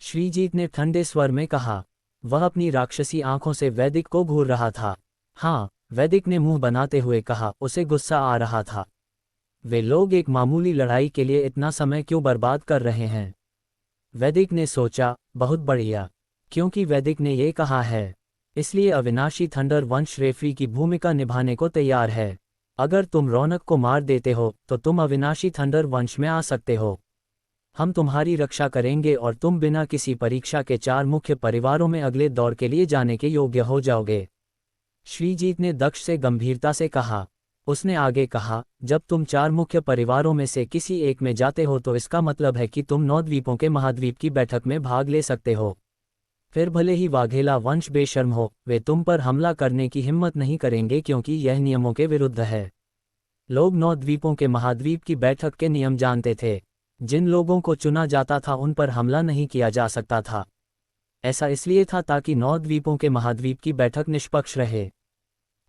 श्रीजीत ने ठंडे स्वर में कहा। वह अपनी राक्षसी आंखों से वैदिक को घूर रहा था। हाँ, वैदिक ने मुंह बनाते हुए कहा। उसे गुस्सा आ रहा था। वे लोग एक मामूली लड़ाई के लिए इतना समय क्यों बर्बाद कर रहे हैं? वैदिक ने सोचा, बहुत बढ़िया, क्योंकि वैदिक ने ये कहा है, इसलिए अविनाशी थंडर वंश रेफरी की भूमिका निभाने को तैयार है। अगर तुम रौनक को मार देते हो तो तुम अविनाशी थंडर वंश में आ सकते हो। हम तुम्हारी रक्षा करेंगे और तुम बिना किसी परीक्षा के 4 मुख्य परिवारों में अगले दौर के लिए जाने के योग्य हो जाओगे। श्रीजीत ने दक्ष से गंभीरता से कहा। उसने आगे कहा, जब तुम 4 मुख्य परिवारों में से किसी एक में जाते हो तो इसका मतलब है कि तुम 9 द्वीपों के महाद्वीप की बैठक में भाग ले सकते हो। फिर भले ही वाघेला वंश बेशर्म हो, वे तुम पर हमला करने की हिम्मत नहीं करेंगे क्योंकि यह नियमों के विरुद्ध है। लोग 9 द्वीपों के महाद्वीप की बैठक के नियम जानते थे। जिन लोगों को चुना जाता था उन पर हमला नहीं किया जा सकता था। ऐसा इसलिए था ताकि 9 द्वीपों के महाद्वीप की बैठक निष्पक्ष रहे,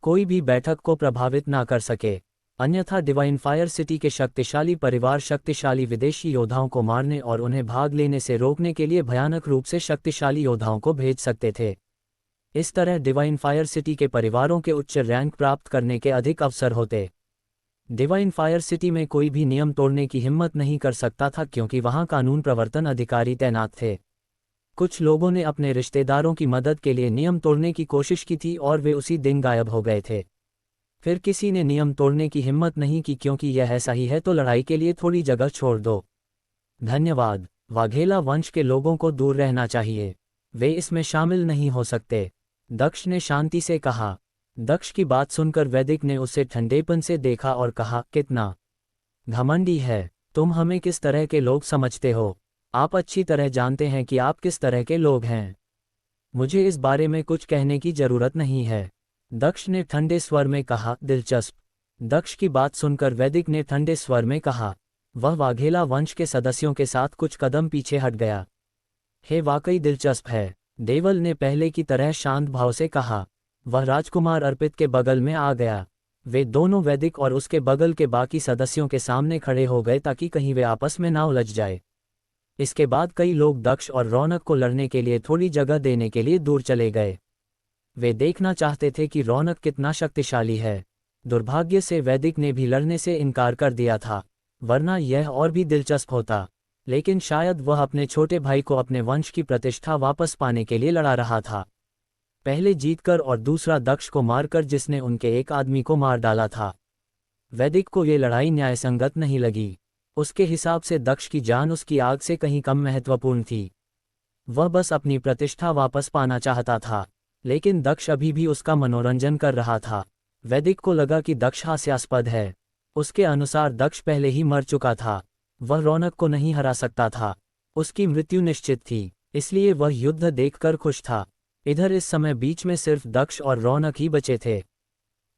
कोई भी बैठक को प्रभावित ना कर सके। अन्यथा डिवाइन फायर सिटी के शक्तिशाली परिवार शक्तिशाली विदेशी योद्धाओं को मारने और उन्हें भाग लेने से रोकने के लिए भयानक रूप से शक्तिशाली योद्धाओं को भेज सकते थे। इस तरह डिवाइन फायर सिटी के परिवारों के उच्च रैंक प्राप्त करने के अधिक अवसर होते। डिवाइन फायर सिटी में कोई भी नियम तोड़ने की हिम्मत नहीं कर सकता था क्योंकि वहां कानून प्रवर्तन अधिकारी तैनात थे। कुछ लोगों ने अपने रिश्तेदारों की मदद के लिए नियम तोड़ने की कोशिश की थी और वे उसी दिन गायब हो गए थे। फिर किसी ने नियम तोड़ने की हिम्मत नहीं की क्योंकि यह ऐसा ही है, तो लड़ाई के लिए थोड़ी जगह छोड़ दो। धन्यवाद। वाघेला वंश के लोगों को दूर रहना चाहिए, वे इसमें शामिल नहीं हो सकते, दक्ष ने शांति से कहा। दक्ष की बात सुनकर वैदिक ने उसे ठंडेपन से देखा और कहा, कितना घमंडी है, तुम हमें किस तरह के लोग समझते हो? आप अच्छी तरह जानते हैं कि आप किस तरह के लोग हैं। मुझे इस बारे में कुछ कहने की जरूरत नहीं है, दक्ष ने ठंडे स्वर में कहा। दिलचस्प। दक्ष की बात सुनकर वैदिक ने ठंडे स्वर में कहा। वह वाघेला वंश के सदस्यों के साथ कुछ कदम पीछे हट गया। हे, वाकई दिलचस्प है, देवल ने पहले की तरह शांत भाव से कहा। वह राजकुमार अर्पित के बगल में आ गया। वे दोनों वैदिक और उसके बगल के बाकी सदस्यों के सामने खड़े हो गए ताकि कहीं वे आपस में ना उलझ जाए। इसके बाद कई लोग दक्ष और रौनक को लड़ने के लिए थोड़ी जगह देने के लिए दूर चले गए। वे देखना चाहते थे कि रौनक कितना शक्तिशाली है। दुर्भाग्य से वैदिक ने भी लड़ने से इनकार कर दिया था, वरना यह और भी दिलचस्प होता। लेकिन शायद वह अपने छोटे भाई को अपने वंश की प्रतिष्ठा वापस पाने के लिए लड़ा रहा था, पहले जीतकर और दूसरा दक्ष को मारकर जिसने उनके एक आदमी को मार डाला था। वैदिक को ये लड़ाई न्यायसंगत नहीं लगी। उसके हिसाब से दक्ष की जान उसकी आग से कहीं कम महत्वपूर्ण थी। वह बस अपनी प्रतिष्ठा वापस पाना चाहता था, लेकिन दक्ष अभी भी उसका मनोरंजन कर रहा था। वैदिक को लगा कि दक्ष हास्यास्पद है। उसके अनुसार दक्ष पहले ही मर चुका था, वह रौनक को नहीं हरा सकता था, उसकी मृत्यु निश्चित थी, इसलिए वह युद्ध देखकर खुश था। इधर इस समय बीच में सिर्फ दक्ष और रौनक ही बचे थे।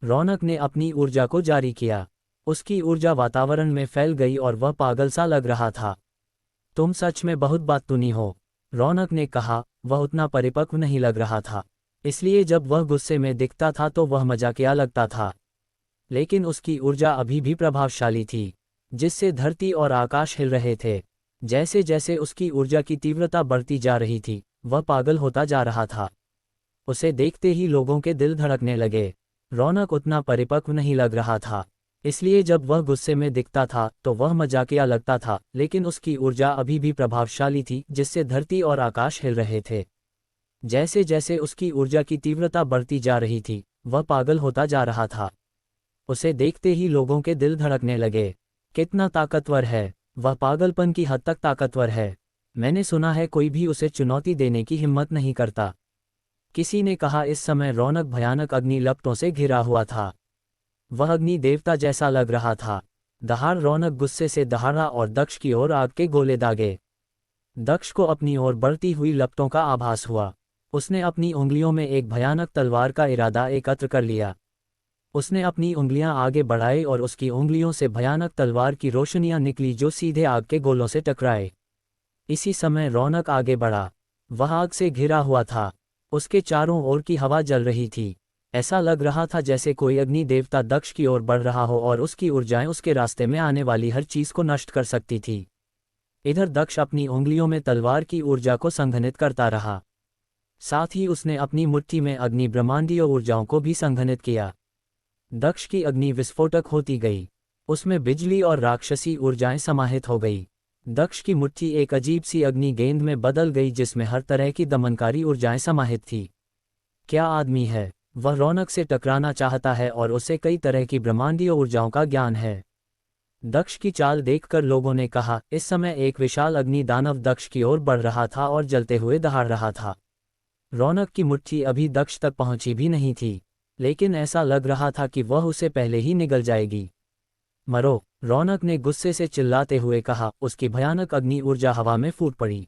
रौनक ने अपनी ऊर्जा को जारी किया, उसकी ऊर्जा वातावरण में फैल गई और वह पागल सा लग रहा था। तुम सच में बहुत बातूनी हो, रौनक ने कहा। वह उतना परिपक्व नहीं लग रहा था, इसलिए जब वह गुस्से में दिखता था तो वह मजाकिया लगता था, लेकिन उसकी ऊर्जा अभी भी प्रभावशाली थी, जिससे धरती और आकाश हिल रहे थे। जैसे जैसे उसकी ऊर्जा की तीव्रता बढ़ती जा रही थी, वह पागल होता जा रहा था। उसे देखते ही लोगों के दिल धड़कने लगे। रौनक उतना परिपक्व नहीं लग रहा था, इसलिए जब वह गुस्से में दिखता था तो वह मजाकिया लगता था, लेकिन उसकी ऊर्जा अभी भी प्रभावशाली थी, जिससे धरती और आकाश हिल रहे थे। जैसे जैसे उसकी ऊर्जा की तीव्रता बढ़ती जा रही थी, वह पागल होता जा रहा था। उसे देखते ही लोगों के दिल धड़कने लगे। कितना ताकतवर है, वह पागलपन की हद तक ताकतवर है। मैंने सुना है कोई भी उसे चुनौती देने की हिम्मत नहीं करता। किसी ने कहा। इस समय रौनक भयानक अग्नि लपटों से घिरा हुआ था। वह अग्नि देवता जैसा लग रहा था। दहाड़ रौनक गुस्से से दहाड़ा और दक्ष की ओर आग के गोले दागे। दक्ष को अपनी ओर बढ़ती हुई लपटों का आभास हुआ। उसने अपनी उंगलियों में एक भयानक तलवार का इरादा एकत्र कर लिया। उसने अपनी उंगलियां आगे बढ़ाई और उसकी उंगलियों से भयानक तलवार की रोशनियां निकली जो सीधे आग के गोलों से टकराए। इसी समय रौनक आगे बढ़ा। वह आग से घिरा हुआ था, उसके चारों ओर की हवा जल रही थी। ऐसा लग रहा था जैसे कोई अग्नि देवता दक्ष की ओर बढ़ रहा हो और उसकी ऊर्जाएं उसके रास्ते में आने वाली हर चीज को नष्ट कर सकती थी। इधर दक्ष अपनी उंगलियों में तलवार की ऊर्जा को संघनित करता रहा, साथ ही उसने अपनी मुट्ठी में अग्नि ब्रह्मांडीय ऊर्जाओं को भी संघनित किया। दक्ष की अग्नि विस्फोटक होती गई, उसमें बिजली और राक्षसी ऊर्जाएं समाहित हो गई। दक्ष की मुट्ठी एक अजीब सी अग्नि गेंद में बदल गई जिसमें हर तरह की दमनकारी ऊर्जाएं समाहित थी। क्या आदमी है, वह रौनक से टकराना चाहता है और उसे कई तरह की ब्रह्मांडीय ऊर्जाओं का ज्ञान है। दक्ष की चाल देखकर लोगों ने कहा। इस समय एक विशाल अग्नि दानव दक्ष की ओर बढ़ रहा था और जलते हुए दहाड़ रहा था। रौनक की मुट्ठी अभी दक्ष तक पहुंची भी नहीं थी, लेकिन ऐसा लग रहा था कि वह उसे पहले ही निगल जाएगी। मरो, रौनक ने गुस्से से चिल्लाते हुए कहा। उसकी भयानक अग्नि ऊर्जा हवा में फूट पड़ी,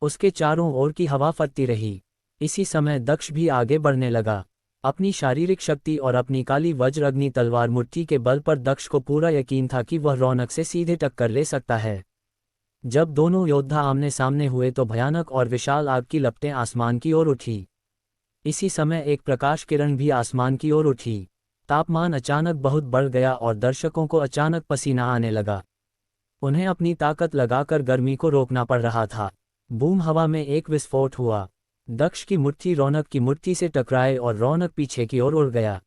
उसके चारों ओर की हवा फटती रही। इसी समय दक्ष भी आगे बढ़ने लगा। अपनी शारीरिक शक्ति और अपनी काली वज्र अग्नि तलवार मुट्ठी के बल पर दक्ष को पूरा यकीन था कि वह रौनक से सीधे टक्कर ले सकता है। जब दोनों योद्धा आमने सामने हुए तो भयानक और विशाल आग की लपटें आसमान की ओर उठी। इसी समय एक प्रकाश किरण भी आसमान की ओर उठी। तापमान अचानक बहुत बढ़ गया और दर्शकों को अचानक पसीना आने लगा। उन्हें अपनी ताकत लगाकर गर्मी को रोकना पड़ रहा था। बूम, हवा में एक विस्फोट हुआ। दक्ष की मुट्ठी रौनक की मुट्ठी से टकराए और रौनक पीछे की ओर उड़ गया।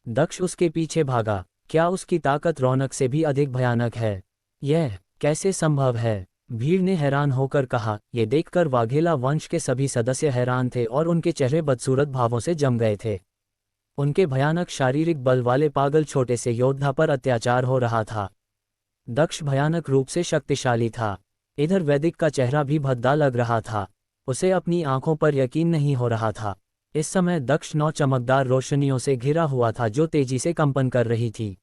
दक्ष उसके पीछे भागा। क्या उसकी ताकत रौनक से भी अधिक भयानक है? यह कैसे संभव है? भीड़ ने हैरान होकर कहा। ये देखकर वाघेला वंश के सभी सदस्य हैरान थे और उनके चेहरे बदसूरत भावों से जम गए थे। उनके भयानक शारीरिक बल वाले पागल छोटे से योद्धा पर अत्याचार हो रहा था। दक्ष भयानक रूप से शक्तिशाली था। इधर वैदिक का चेहरा भी भद्दा लग रहा था। उसे अपनी आंखों पर यकीन नहीं हो रहा था। इस समय दक्ष 9 चमकदार रोशनियों से घिरा हुआ था जो तेजी से कंपन कर रही थी।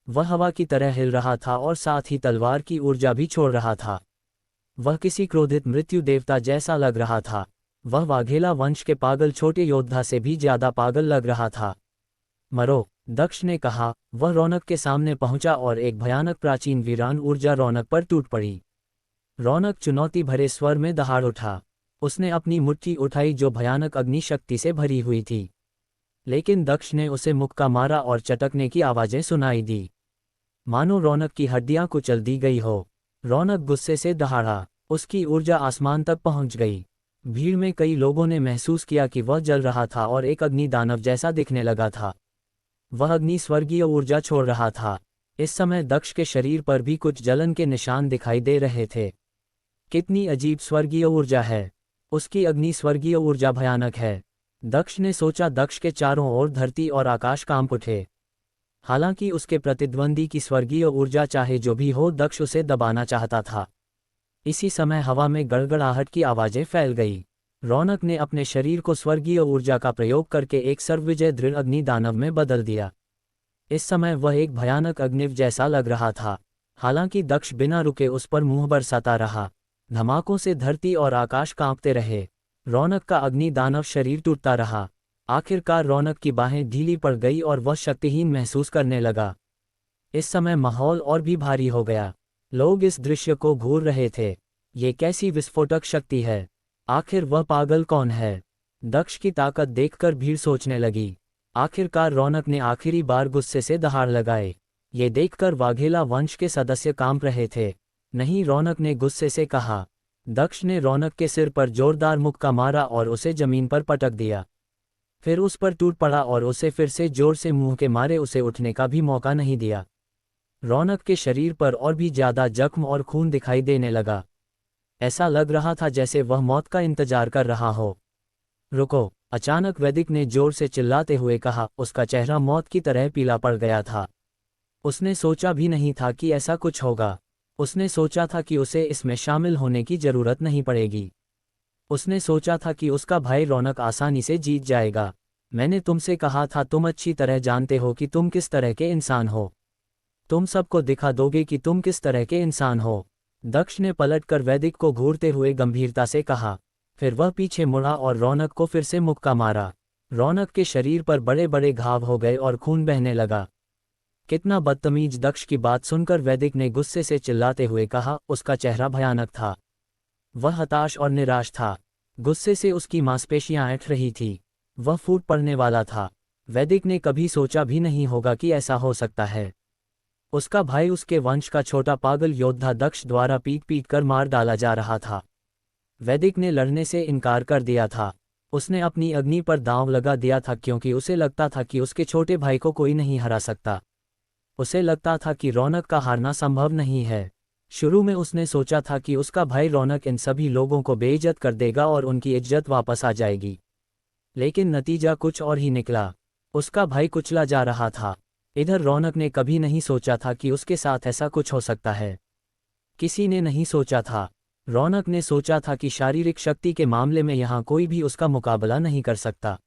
वह हवा की तरह हिल रहा था और साथ ही तलवार की ऊर्जा भी छोड़ रहा था। वह किसी क्रोधित मृत्यु देवता जैसा लग रहा था। वह वाघेला वंश के पागल छोटे योद्धा से भी ज्यादा पागल लग रहा था। मरो, दक्ष ने कहा। वह रौनक के सामने पहुंचा और एक भयानक प्राचीन वीरान ऊर्जा रौनक पर टूट पड़ी। रौनक चुनौती भरे स्वर में दहाड़ उठा। उसने अपनी मुट्ठी उठाई जो भयानक अग्नि शक्ति से भरी हुई थी। लेकिन दक्ष ने उसे मुक्का मारा और चटकने की आवाजें सुनाई दी, मानो रौनक की हड्डियां कुचल दी गई हो। रौनक गुस्से से दहाड़ा। उसकी ऊर्जा आसमान तक पहुंच गई। भीड़ में कई लोगों ने महसूस किया कि वह जल रहा था और एक अग्नि दानव जैसा दिखने लगा था। वह अग्नि स्वर्गीय ऊर्जा छोड़ रहा था। इस समय दक्ष के शरीर पर भी कुछ जलन के निशान दिखाई दे रहे थे। कितनी अजीब स्वर्गीय ऊर्जा है! उसकी अग्नि स्वर्गीय ऊर्जा भयानक है। दक्ष ने सोचा। दक्ष के चारों ओर धरती और आकाश कांप उठे। हालांकि उसके प्रतिद्वंदी की स्वर्गीय ऊर्जा चाहे जो भी हो, दक्ष उसे दबाना चाहता था। इसी समय हवा में गड़गड़ाहट की आवाजें फैल गई। रौनक ने अपने शरीर को स्वर्गीय ऊर्जा का प्रयोग करके एक सर्वविजय दृढ़ अग्नि दानव में बदल दिया। इस समय वह एक भयानक अग्निव जैसा लग रहा था। हालांकि दक्ष बिना रुके उस पर मुंह बरसाता रहा। धमाकों से धरती और आकाश कांपते रहे। रौनक का अग्नि दानव शरीर टूटता रहा। आखिरकार रौनक की बाहें ढीली पड़ गई और वह शक्तिहीन महसूस करने लगा। इस समय माहौल और भी भारी हो गया। लोग इस दृश्य को घूर रहे थे। ये कैसी विस्फोटक शक्ति है? आखिर वह पागल कौन है? दक्ष की ताकत देखकर भीड़ सोचने लगी। आखिरकार रौनक ने आखिरी बार गुस्से से दहाड़ लगाए। ये देखकर वाघेला वंश के सदस्य कांप रहे थे। नहीं, रौनक ने गुस्से से कहा। दक्ष ने रौनक के सिर पर जोरदार मुक्का मारा और उसे जमीन पर पटक दिया। फिर उस पर टूट पड़ा और उसे फिर से जोर से मुंह के मारे उसे उठने का भी मौका नहीं दिया। रौनक के शरीर पर और भी ज्यादा जख्म और खून दिखाई देने लगा। ऐसा लग रहा था जैसे वह मौत का इंतजार कर रहा हो। रुको! अचानक वैदिक ने जोर से चिल्लाते हुए कहा। उसका चेहरा मौत की तरह पीला पड़ गया था। उसने सोचा भी नहीं था कि ऐसा कुछ होगा। उसने सोचा था कि उसे इसमें शामिल होने की जरूरत नहीं पड़ेगी। उसने सोचा था कि उसका भाई रौनक आसानी से जीत जाएगा। मैंने तुमसे कहा था, तुम अच्छी तरह जानते हो कि तुम किस तरह के इंसान हो। तुम सबको दिखा दोगे कि तुम किस तरह के इंसान हो। दक्ष ने पलटकर वैदिक को घूरते हुए गंभीरता से कहा। फिर वह पीछे मुड़ा और रौनक को फिर से मुक्का मारा। रौनक के शरीर पर बड़े बड़े घाव हो गए और खून बहने लगा। कितना बदतमीज! दक्ष की बात सुनकर वैदिक ने गुस्से से चिल्लाते हुए कहा। उसका चेहरा भयानक था। वह हताश और निराश था। गुस्से से उसकी मांसपेशियां ऐंठ रही थी। वह फूट पड़ने वाला था। वैदिक ने कभी सोचा भी नहीं होगा कि ऐसा हो सकता है। उसका भाई, उसके वंश का छोटा पागल योद्धा दक्ष द्वारा पीट पीट कर मार डाला जा रहा था। वैदिक ने लड़ने से इनकार कर दिया था। उसने अपनी अग्नि पर दांव लगा दिया था क्योंकि उसे लगता था कि उसके छोटे भाई को कोई नहीं हरा सकता। उसे लगता था कि रौनक का हारना संभव नहीं है। शुरू में उसने सोचा था कि उसका भाई रौनक इन सभी लोगों को बेइज्जत कर देगा और उनकी इज्जत वापस आ जाएगी। लेकिन नतीजा कुछ और ही निकला। उसका भाई कुचला जा रहा था। इधर रौनक ने कभी नहीं सोचा था कि उसके साथ ऐसा कुछ हो सकता है। किसी ने नहीं सोचा था। रौनक ने सोचा था कि शारीरिक शक्ति के मामले में यहाँ कोई भी उसका मुकाबला नहीं कर सकता।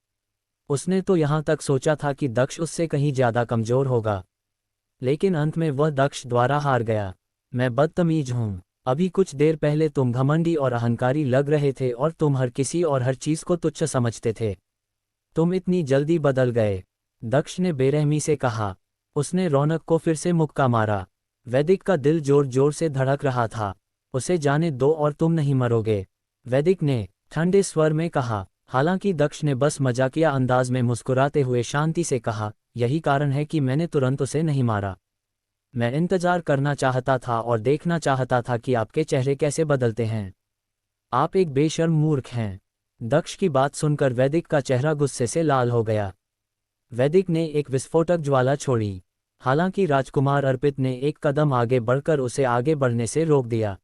उसने तो यहाँ तक सोचा था कि दक्ष उससे कहीं ज्यादा कमजोर होगा। लेकिन अंत में वह दक्ष द्वारा हार गया। मैं बदतमीज हूँ। अभी कुछ देर पहले तुम घमंडी और अहंकारी लग रहे थे और तुम हर किसी और हर चीज को तुच्छ समझते थे। तुम इतनी जल्दी बदल गए। दक्ष ने बेरहमी से कहा। उसने रौनक को फिर से मुक्का मारा। वैदिक का दिल जोर जोर से धड़क रहा था। उसे जाने दो और तुम नहीं मरोगे, वैदिक ने ठंडे स्वर में कहा। हालांकि दक्ष ने बस मजाकिया अंदाज में मुस्कुराते हुए शांति से कहा, यही कारण है कि मैंने तुरंत उसे नहीं मारा। मैं इंतजार करना चाहता था और देखना चाहता था कि आपके चेहरे कैसे बदलते हैं। आप एक बेशर्म मूर्ख हैं। दक्ष की बात सुनकर वैदिक का चेहरा गुस्से से लाल हो गया। वैदिक ने एक विस्फोटक ज्वाला छोड़ी। हालांकि राजकुमार अर्पित ने एक कदम आगे बढ़कर उसे आगे बढ़ने से रोक दिया।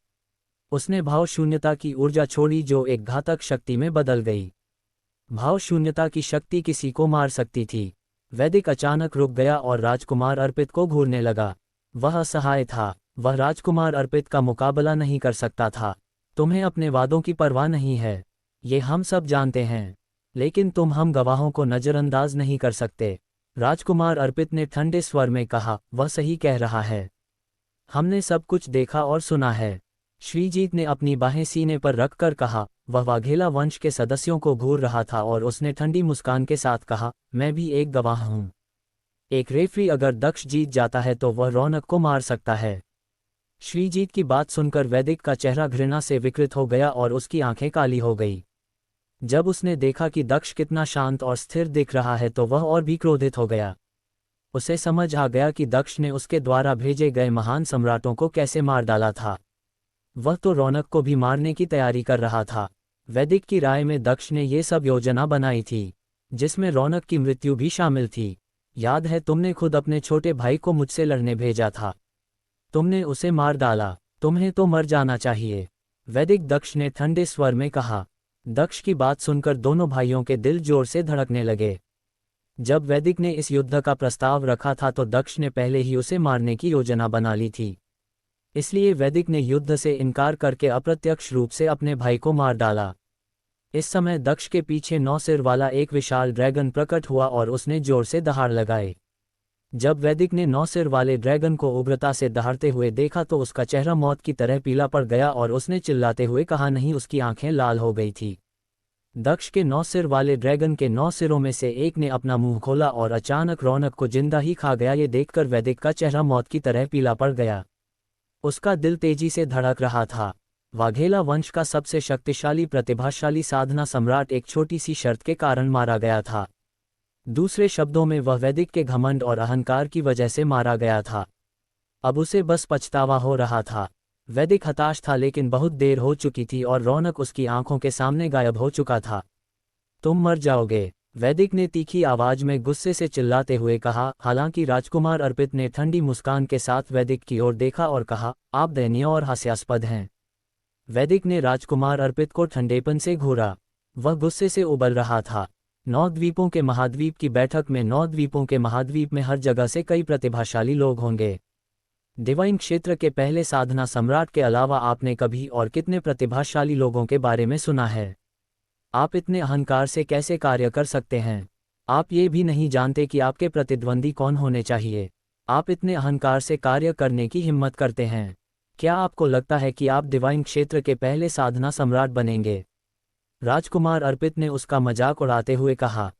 उसने भाव शून्यता की ऊर्जा छोड़ी जो एक घातक शक्ति में बदल गई। भाव शून्यता की शक्ति किसी को मार सकती थी। वैदिक अचानक रुक गया और राजकुमार अर्पित को घूरने लगा। वह असहाय था। वह राजकुमार अर्पित का मुकाबला नहीं कर सकता था। तुम्हें अपने वादों की परवाह नहीं है, ये हम सब जानते हैं, लेकिन तुम हम गवाहों को नज़रअंदाज नहीं कर सकते। राजकुमार अर्पित ने ठंडे स्वर में कहा, वह सही कह रहा है। हमने सब कुछ देखा और सुना है। श्रीजीत ने अपनी बाहें सीने पर रखकर कहा। वह वाघेला वंश के सदस्यों को घूर रहा था और उसने ठंडी मुस्कान के साथ कहा, मैं भी एक गवाह हूँ। एक रेफरी अगर दक्ष जीत जाता है तो वह रौनक को मार सकता है। श्रीजीत की बात सुनकर वैदिक का चेहरा घृणा से विकृत हो गया और उसकी आंखें काली हो गई। जब उसने देखा कि दक्ष कितना शांत और स्थिर दिख रहा है तो वह और भी क्रोधित हो गया। उसे समझ आ गया कि दक्ष ने उसके द्वारा भेजे गए महान सम्राटों को कैसे मार डाला था। वह तो रौनक को भी मारने की तैयारी कर रहा था। वैदिक की राय में दक्ष ने ये सब योजना बनाई थी, जिसमें रौनक की मृत्यु भी शामिल थी। याद है, तुमने खुद अपने छोटे भाई को मुझसे लड़ने भेजा था। तुमने उसे मार डाला। तुम्हें तो मर जाना चाहिए, वैदिक दक्ष ने ठंडे स्वर में कहा। दक्ष की बात सुनकर दोनों भाइयों के दिल जोर से धड़कने लगे। जब वैदिक ने इस युद्ध का प्रस्ताव रखा था तो दक्ष ने पहले ही उसे मारने की योजना बना ली थी। इसलिए वैदिक ने युद्ध से इनकार करके अप्रत्यक्ष रूप से अपने भाई को मार डाला। इस समय दक्ष के पीछे 9 सिर वाला एक विशाल ड्रैगन प्रकट हुआ और उसने जोर से दहाड़ लगाए। जब वैदिक ने 9 सिर वाले ड्रैगन को उग्रता से दहाड़ते हुए देखा तो उसका चेहरा मौत की तरह पीला पड़ गया और उसने चिल्लाते हुए कहा, नहीं, उसकी आंखें लाल हो गई थी। दक्ष के 9 सिर वाले ड्रैगन के 9 सिरों में से एक ने अपना मुंह खोला और अचानक रौनक को जिंदा ही खा गया। ये देखकर वैदिक का चेहरा मौत की तरह पीला पड़ गया। उसका दिल तेजी से धड़क रहा था। वाघेला वंश का सबसे शक्तिशाली प्रतिभाशाली साधना सम्राट एक छोटी सी शर्त के कारण मारा गया था। दूसरे शब्दों में वह वैदिक के घमंड और अहंकार की वजह से मारा गया था। अब उसे बस पछतावा हो रहा था। वैदिक हताश था, लेकिन बहुत देर हो चुकी थी और रौनक उसकी आंखों के सामने गायब हो चुका था। तुम मर जाओगे, वैदिक ने तीखी आवाज में गुस्से से चिल्लाते हुए कहा। हालांकि राजकुमार अर्पित ने ठंडी मुस्कान के साथ वैदिक की ओर देखा और कहा, आप दयनीय और हास्यास्पद हैं। वैदिक ने राजकुमार अर्पित को ठंडेपन से घूरा। वह गुस्से से उबल रहा था। 9 द्वीपों के महाद्वीप की बैठक में 9 द्वीपों के महाद्वीप में हर जगह से कई प्रतिभाशाली लोग होंगे। डिवाइन क्षेत्र के पहले साधना सम्राट के अलावा आपने कभी और कितने प्रतिभाशाली लोगों के बारे में सुना है? आप इतने अहंकार से कैसे कार्य कर सकते हैं? आप ये भी नहीं जानते कि आपके प्रतिद्वंदी कौन होने चाहिए। आप इतने अहंकार से कार्य करने की हिम्मत करते हैं। क्या आपको लगता है कि आप डिवाइन क्षेत्र के पहले साधना सम्राट बनेंगे? राजकुमार अर्पित ने उसका मजाक उड़ाते हुए कहा।